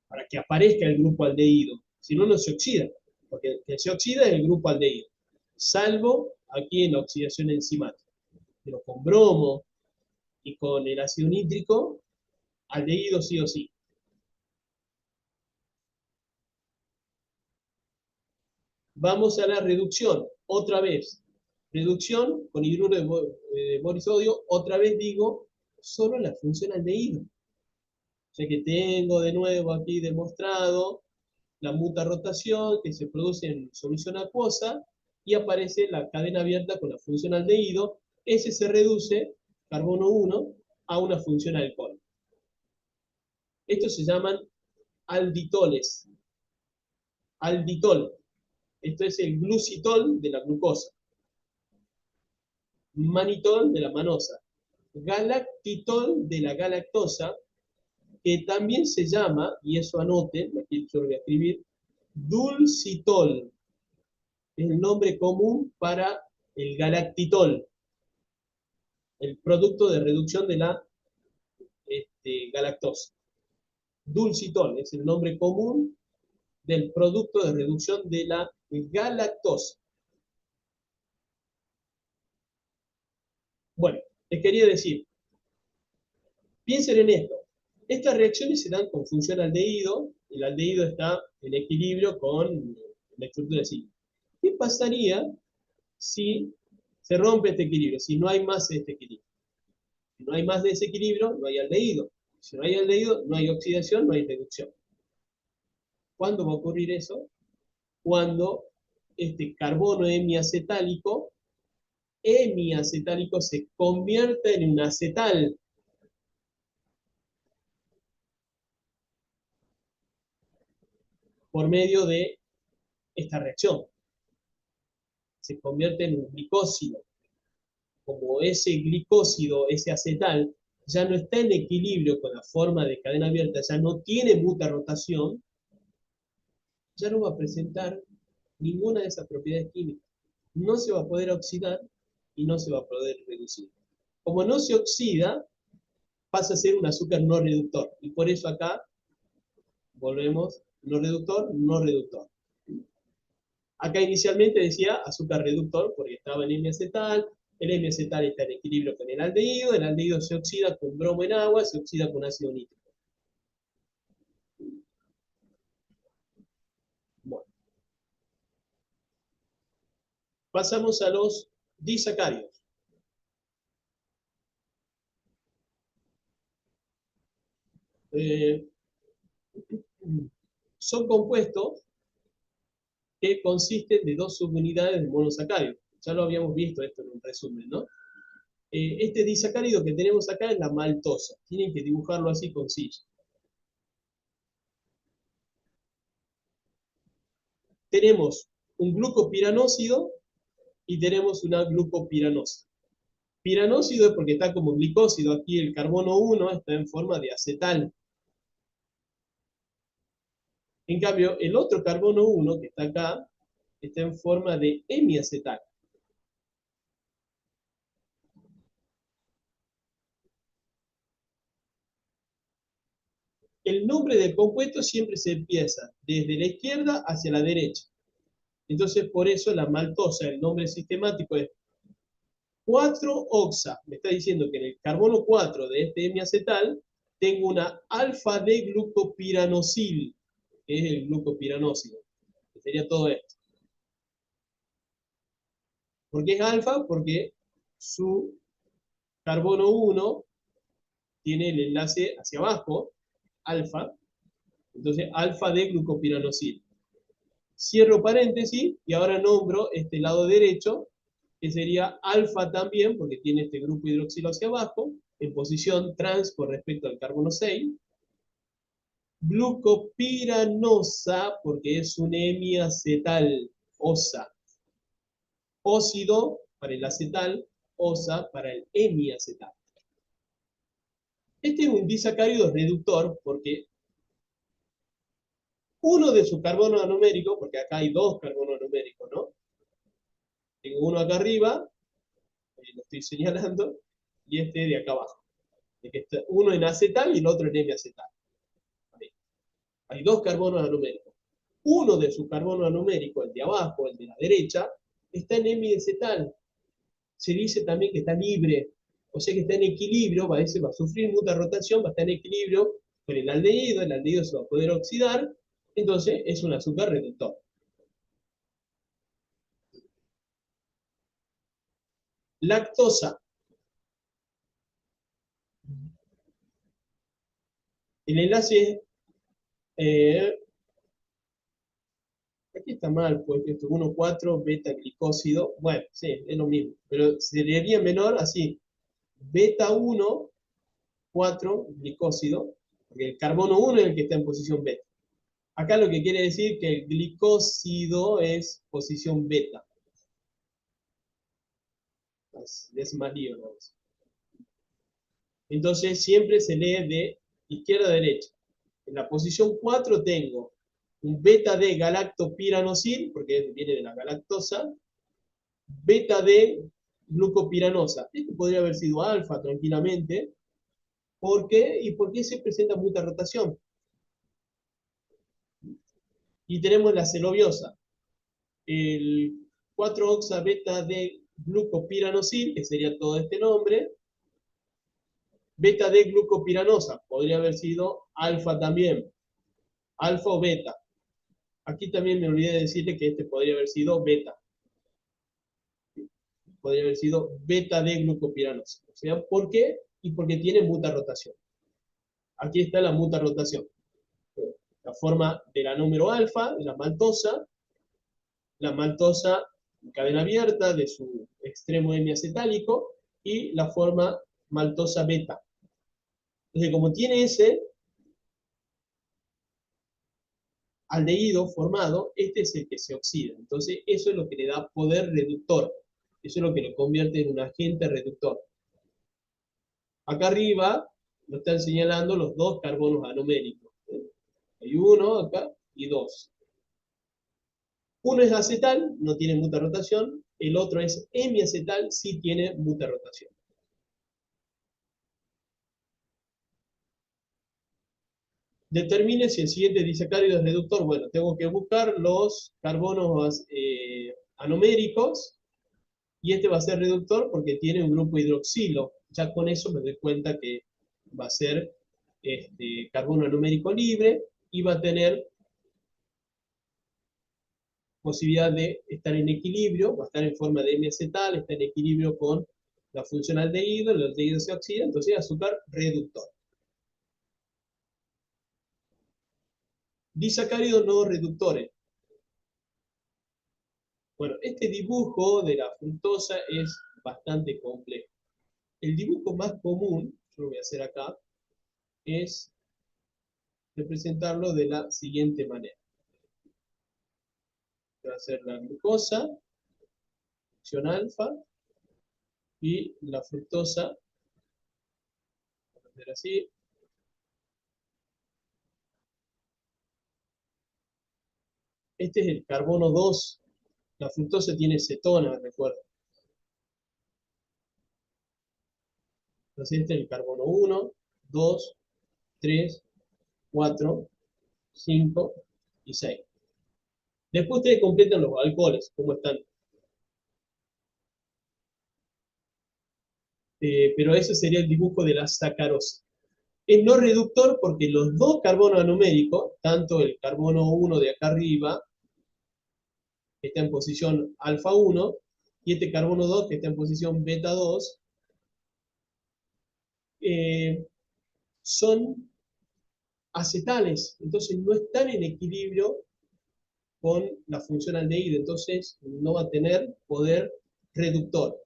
para que aparezca el grupo aldehído. Si no, no se oxida. Porque el que se oxida es el grupo aldehído. Salvo aquí en la oxidación enzimática. Pero con bromo y con el ácido nítrico, aldehído sí o sí. Vamos a la reducción, otra vez. Reducción con hidruro de borisodio, otra vez digo, solo la función aldehído. O sea que tengo de nuevo aquí demostrado la mutarrotación que se produce en solución acuosa y aparece la cadena abierta con la función aldehído. Ese se reduce, carbono 1, a una función alcohol. Estos se llaman alditoles. Alditol. Esto es el glucitol de la glucosa. Manitol de la manosa. Galactitol de la galactosa, que también se llama, y eso anoten, aquí yo lo voy a escribir, dulcitol. Es el nombre común para el galactitol, el producto de reducción de la galactosa. Dulcitol es el nombre común del producto de reducción de la galactosa. Bueno, les quería decir, piensen en esto. Estas reacciones se dan con función aldehído. El aldehído está en equilibrio con la estructura cíclica. ¿Qué pasaría si se rompe este equilibrio? Si no hay más de este equilibrio. Si no hay más de ese equilibrio, no hay aldehído. Si no hay aldehído, no hay oxidación, no hay reducción. ¿Cuándo va a ocurrir eso? Cuando este carbono hemiacetálico se convierta en un acetal. Por medio de esta reacción. Se convierte en un glicósido. Como ese glicósido, ese acetal, ya no está en equilibrio con la forma de cadena abierta, ya no tiene mucha rotación, ya no va a presentar ninguna de esas propiedades químicas. No se va a poder oxidar y no se va a poder reducir. Como no se oxida, pasa a ser un azúcar no reductor. Y por eso acá volvemos, no reductor, no reductor. Acá inicialmente decía azúcar reductor porque estaba en hemiacetal, el hemiacetal está en equilibrio con el aldehído se oxida con bromo en agua, se oxida con ácido nítrico. Bueno, pasamos a los disacáridos. Eh, son compuestos que consisten de dos subunidades de monosacárido. Ya lo habíamos visto esto en un resumen, ¿no? Este disacárido que tenemos acá es la maltosa. Tienen que dibujarlo así con silla. Tenemos un glucopiranósido y tenemos una glucopiranosa. Piranósido es porque está como glicósido, aquí el carbono 1 está en forma de acetal. En cambio, el otro carbono 1 que está acá, está en forma de hemiacetal. El nombre del compuesto siempre se empieza desde la izquierda hacia la derecha. Entonces, por eso la maltosa, el nombre sistemático es 4-oxa. Me está diciendo que en el carbono 4 de este hemiacetal tengo una alfa de glucopiranosil, que es el glucopiranósido, que sería todo esto. ¿Por qué es alfa? Porque su carbono 1 tiene el enlace hacia abajo, alfa, entonces alfa de glucopiranosil. Cierro paréntesis y ahora nombro este lado derecho, que sería alfa también, porque tiene este grupo hidroxilo hacia abajo, en posición trans con respecto al carbono 6. Glucopiranosa, porque es un hemiacetal, osa. Óxido para el acetal, osa para el hemiacetal. Este es un disacárido reductor porque uno de sus carbonos anoméricos, porque acá hay dos carbonos anoméricos, ¿no? Tengo uno acá arriba, lo estoy señalando, y este de acá abajo. Uno en acetal y el otro en hemiacetal. Hay dos carbonos anoméricos. Uno de sus carbonos anoméricos, el de abajo, el de la derecha, está en hemiacetal. Se dice también que está libre, o sea que está en equilibrio, va a sufrir mucha rotación, va a estar en equilibrio con el aldehído se va a poder oxidar, entonces es un azúcar reductor. Lactosa. El enlace, aquí está mal, pues esto 1,4 beta glicósido, bueno, sí, es lo mismo, pero sería menor así, beta 1, 4 glicósido, porque el carbono 1 es el que está en posición beta. Acá lo que quiere decir que el glicósido es posición beta. Es más lío, ¿no? Entonces siempre se lee de izquierda a derecha. En la posición 4 tengo un beta de galactopiranosil, porque viene de la galactosa, beta de glucopiranosa. Esto podría haber sido alfa tranquilamente. ¿Por qué? ¿Y por qué se presenta mucha rotación? Y tenemos la celobiosa. El 4-oxa beta de glucopiranosil, que sería todo este nombre. Beta de glucopiranosa, podría haber sido alfa también. Alfa o beta. Aquí también me olvidé de decirle que este podría haber sido beta. Podría haber sido beta de glucopiranosa. O sea, ¿por qué? Y porque tiene muta rotación. Aquí está la muta rotación. La forma de la número alfa, la maltosa en cadena abierta de su extremo hemiacetálico y la forma maltosa beta. Entonces, como tiene ese aldehído formado, este es el que se oxida. Entonces, eso es lo que le da poder reductor. Eso es lo que lo convierte en un agente reductor. Acá arriba lo están señalando los dos carbonos anoméricos. Hay uno acá y dos. Uno es acetal, no tiene mucha rotación. El otro es hemiacetal, sí tiene mucha rotación. Determine si el siguiente disacárido es reductor. Bueno, tengo que buscar los carbonos anoméricos y este va a ser reductor porque tiene un grupo hidroxilo. Ya con eso me doy cuenta que va a ser carbono anomérico libre y va a tener posibilidad de estar en equilibrio, va a estar en forma de hemiacetal, está en equilibrio con la función aldehído, el aldehído se oxida, entonces azúcar reductor. Disacáridos no reductores. Bueno, este dibujo de la fructosa es bastante complejo. El dibujo más común, yo lo voy a hacer acá, es representarlo de la siguiente manera. Voy a hacer la glucosa, acción alfa, y la fructosa, vamos a hacer así. Este es el carbono 2. La fructosa tiene cetona, recuerda. Entonces este es el carbono 1, 2, 3, 4, 5 y 6. Después ustedes completan los alcoholes, cómo están. Pero ese sería el dibujo de la sacarosa. Es no reductor porque los dos carbonos anoméricos, tanto el carbono 1 de acá arriba, que está en posición alfa 1, y este carbono 2, que está en posición beta 2, son acetales, entonces no están en equilibrio con la función aldehído, entonces no va a tener poder reductor.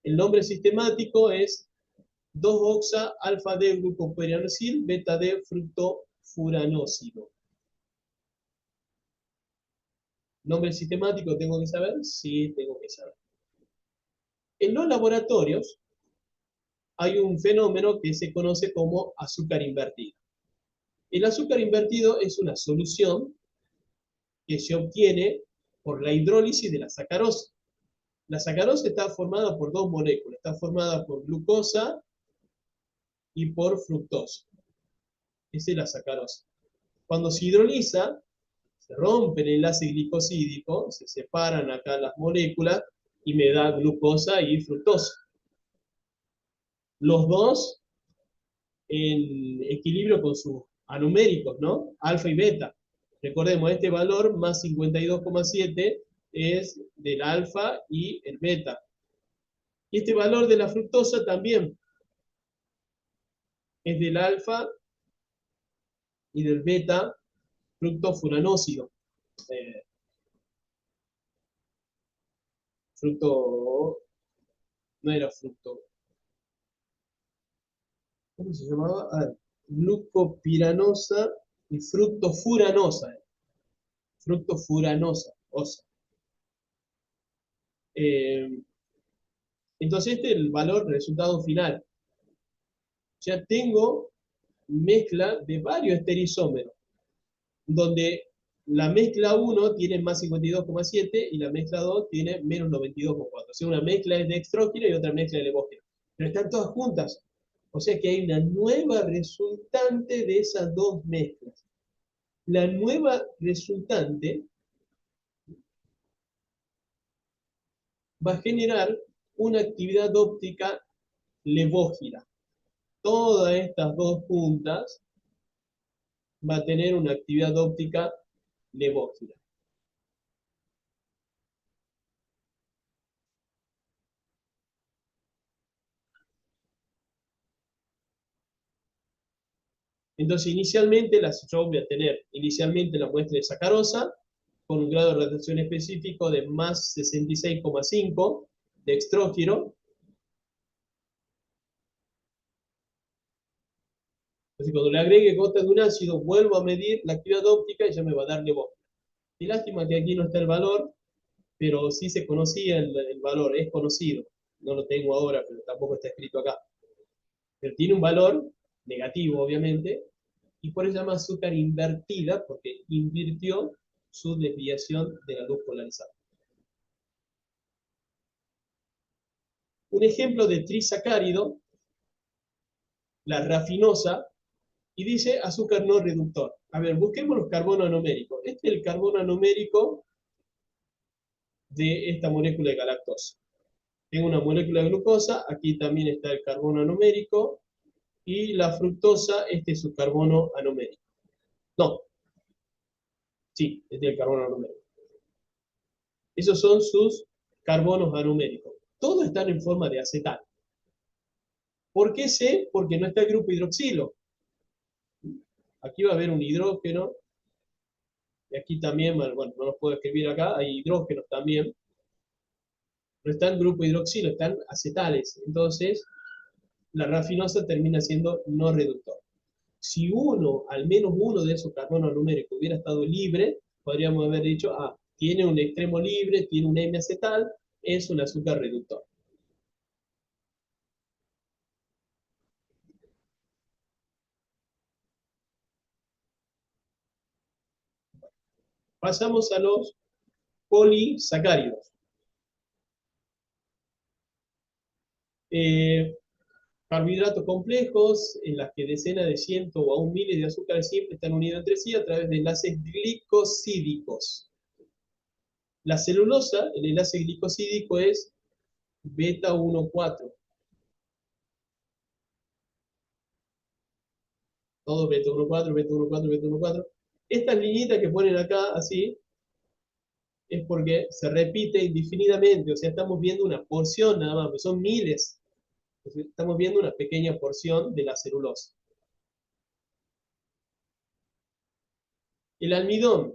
El nombre sistemático es 2-oxa-alfa-D-glucopyranosil, beta-D-fructofuranósido. ¿Nombre sistemático tengo que saber? Sí, tengo que saber. En los laboratorios hay un fenómeno que se conoce como azúcar invertido. El azúcar invertido es una solución que se obtiene por la hidrólisis de la sacarosa. La sacarosa está formada por dos moléculas, está formada por glucosa y por fructosa. Esa es la sacarosa. Cuando se hidroliza, se rompe el enlace glicosídico, se separan acá las moléculas y me da glucosa y fructosa. Los dos en equilibrio con sus anuméricos, ¿no? Alfa y beta. Recordemos, este valor más 52,7 es del alfa y el beta. Y este valor de la fructosa también es del alfa y del beta fructofuranósido. Fructo, no era fructo, ¿cómo se llamaba? Ah, glucopiranosa y fructofuranosa. Fructofuranosa, osa. Eh, entonces este es el valor resultado final. Ya tengo mezcla de varios estereoisómeros, donde la mezcla 1 tiene más 52,7 y la mezcla 2 tiene menos 92,4. O sea, una mezcla es de dextrógeno y otra mezcla de levógeno. Pero están todas juntas. O sea que hay una nueva resultante de esas dos mezclas. La nueva resultante va a generar una actividad óptica levógira. Todas estas dos juntas va a tener una actividad óptica levógira. Entonces, inicialmente, yo voy a tener inicialmente la muestra de sacarosa, con un grado de radiación específico de más 66,5 de extrógeno. Entonces, cuando le agregue gotas de un ácido, vuelvo a medir la actividad óptica y ya me va a dar levógeno. Y lástima que aquí no está el valor, pero sí se conocía el valor, es conocido. No lo tengo ahora, pero tampoco está escrito acá. Pero tiene un valor negativo, obviamente, y por eso se llama azúcar invertida, porque invirtió su desviación de la luz polarizada. Un ejemplo de trisacárido, la rafinosa, y dice azúcar no reductor. A ver, busquemos los carbonos anoméricos. Este es el carbono anomérico de esta molécula de galactosa. Tengo una molécula de glucosa, aquí también está el carbono anomérico, y la fructosa, este es su carbono anomérico. No, sí, este es el carbono anomérico. Esos son sus carbonos anoméricos. Todos están en forma de acetal. ¿Por qué C? Porque no está el grupo hidroxilo. Aquí va a haber un hidrógeno, y aquí también, bueno, no los puedo escribir acá, hay hidrógenos también. No está el grupo hidroxilo, están acetales. Entonces, la rafinosa termina siendo no reductor. Si uno, al menos uno de esos carbonos numéricos hubiera estado libre, podríamos haber dicho, ah, tiene un extremo libre, tiene un M acetal, es un azúcar reductor. Pasamos a los polisacáridos. Carbohidratos complejos en las que decenas de cientos o aún miles de azúcares simples están unidos entre sí a través de enlaces glicosídicos. La celulosa, el enlace glicosídico es beta 1,4. Todo beta 1,4, beta 1,4, beta 1,4. Estas liñitas que ponen acá, así, es porque se repite indefinidamente, o sea, estamos viendo una porción nada más, son miles. Estamos viendo una pequeña porción de la celulosa. El almidón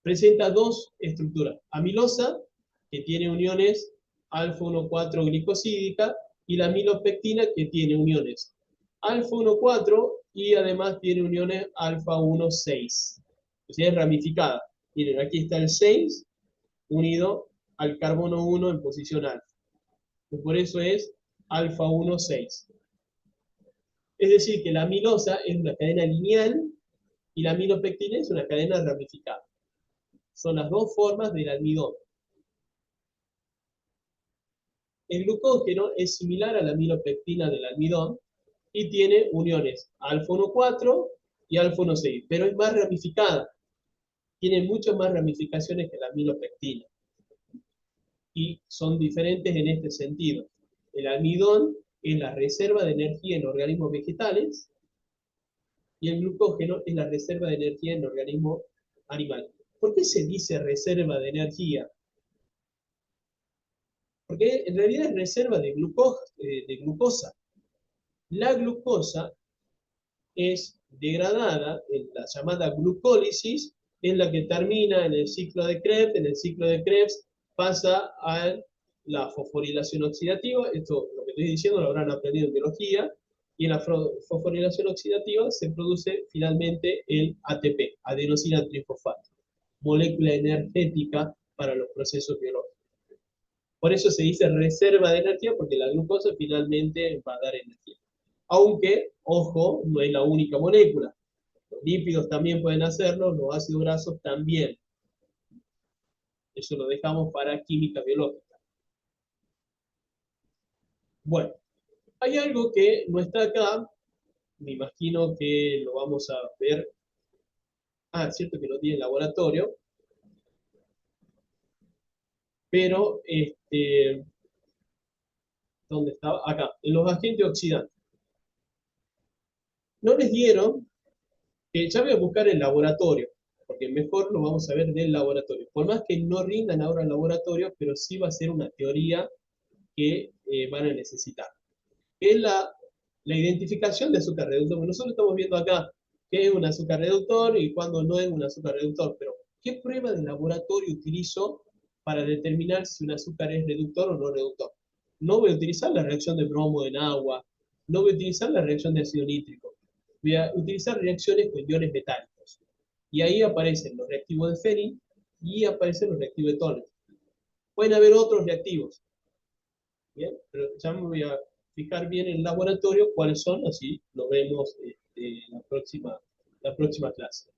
presenta dos estructuras. Amilosa, que tiene uniones alfa 1,4 glicosídica, y la amilopectina, que tiene uniones alfa 1,4 y además tiene uniones alfa 1,6. O sea, es ramificada. Miren, aquí está el 6 unido al carbono 1 en posición alfa. Y por eso es alfa 1,6. Es decir, que la amilosa es una cadena lineal y la amilopectina es una cadena ramificada. Son las dos formas del almidón. El glucógeno es similar a la amilopectina del almidón y tiene uniones alfa 1,4 y alfa 1,6, pero es más ramificada. Tiene muchas más ramificaciones que la amilopectina. Y son diferentes en este sentido. El almidón es la reserva de energía en organismos vegetales y el glucógeno es la reserva de energía en organismos animales. ¿Por qué se dice reserva de energía? Porque en realidad es reserva de glucosa. La glucosa es degradada en la llamada glucólisis, en la que termina en el ciclo de Krebs. En el ciclo de Krebs pasa a la fosforilación oxidativa. Esto, lo que estoy diciendo, lo habrán aprendido en biología. Y en la fosforilación oxidativa se produce finalmente el ATP, adenosina trifosfato, molécula energética para los procesos biológicos. Por eso se dice reserva de energía, porque la glucosa finalmente va a dar energía. Aunque, ojo, no es la única molécula. Los lípidos también pueden hacerlo, los ácidos grasos también. Eso lo dejamos para química biológica. Bueno, hay algo que no está acá, me imagino que lo vamos a ver. Ah, es cierto que no tiene laboratorio, pero, ¿dónde estaba? Acá, en los agentes oxidantes. No les dieron, que ya voy a buscar el laboratorio, porque mejor lo vamos a ver del laboratorio. Por más que no rindan ahora el laboratorio, pero sí va a ser una teoría que van a necesitar. Que es la identificación de azúcar reductor. Nosotros estamos viendo acá qué es un azúcar reductor y cuándo no es un azúcar reductor, pero ¿qué prueba de laboratorio utilizo para determinar si un azúcar es reductor o no reductor? No voy a utilizar la reacción de bromo en agua, no voy a utilizar la reacción de ácido nítrico, voy a utilizar reacciones con iones metálicos. Y ahí aparecen los reactivos de Fenning y aparecen los reactivos de Tollens. Pueden haber otros reactivos, ¿bien? Pero ya me voy a fijar bien en el laboratorio cuáles son, así lo vemos la próxima clase.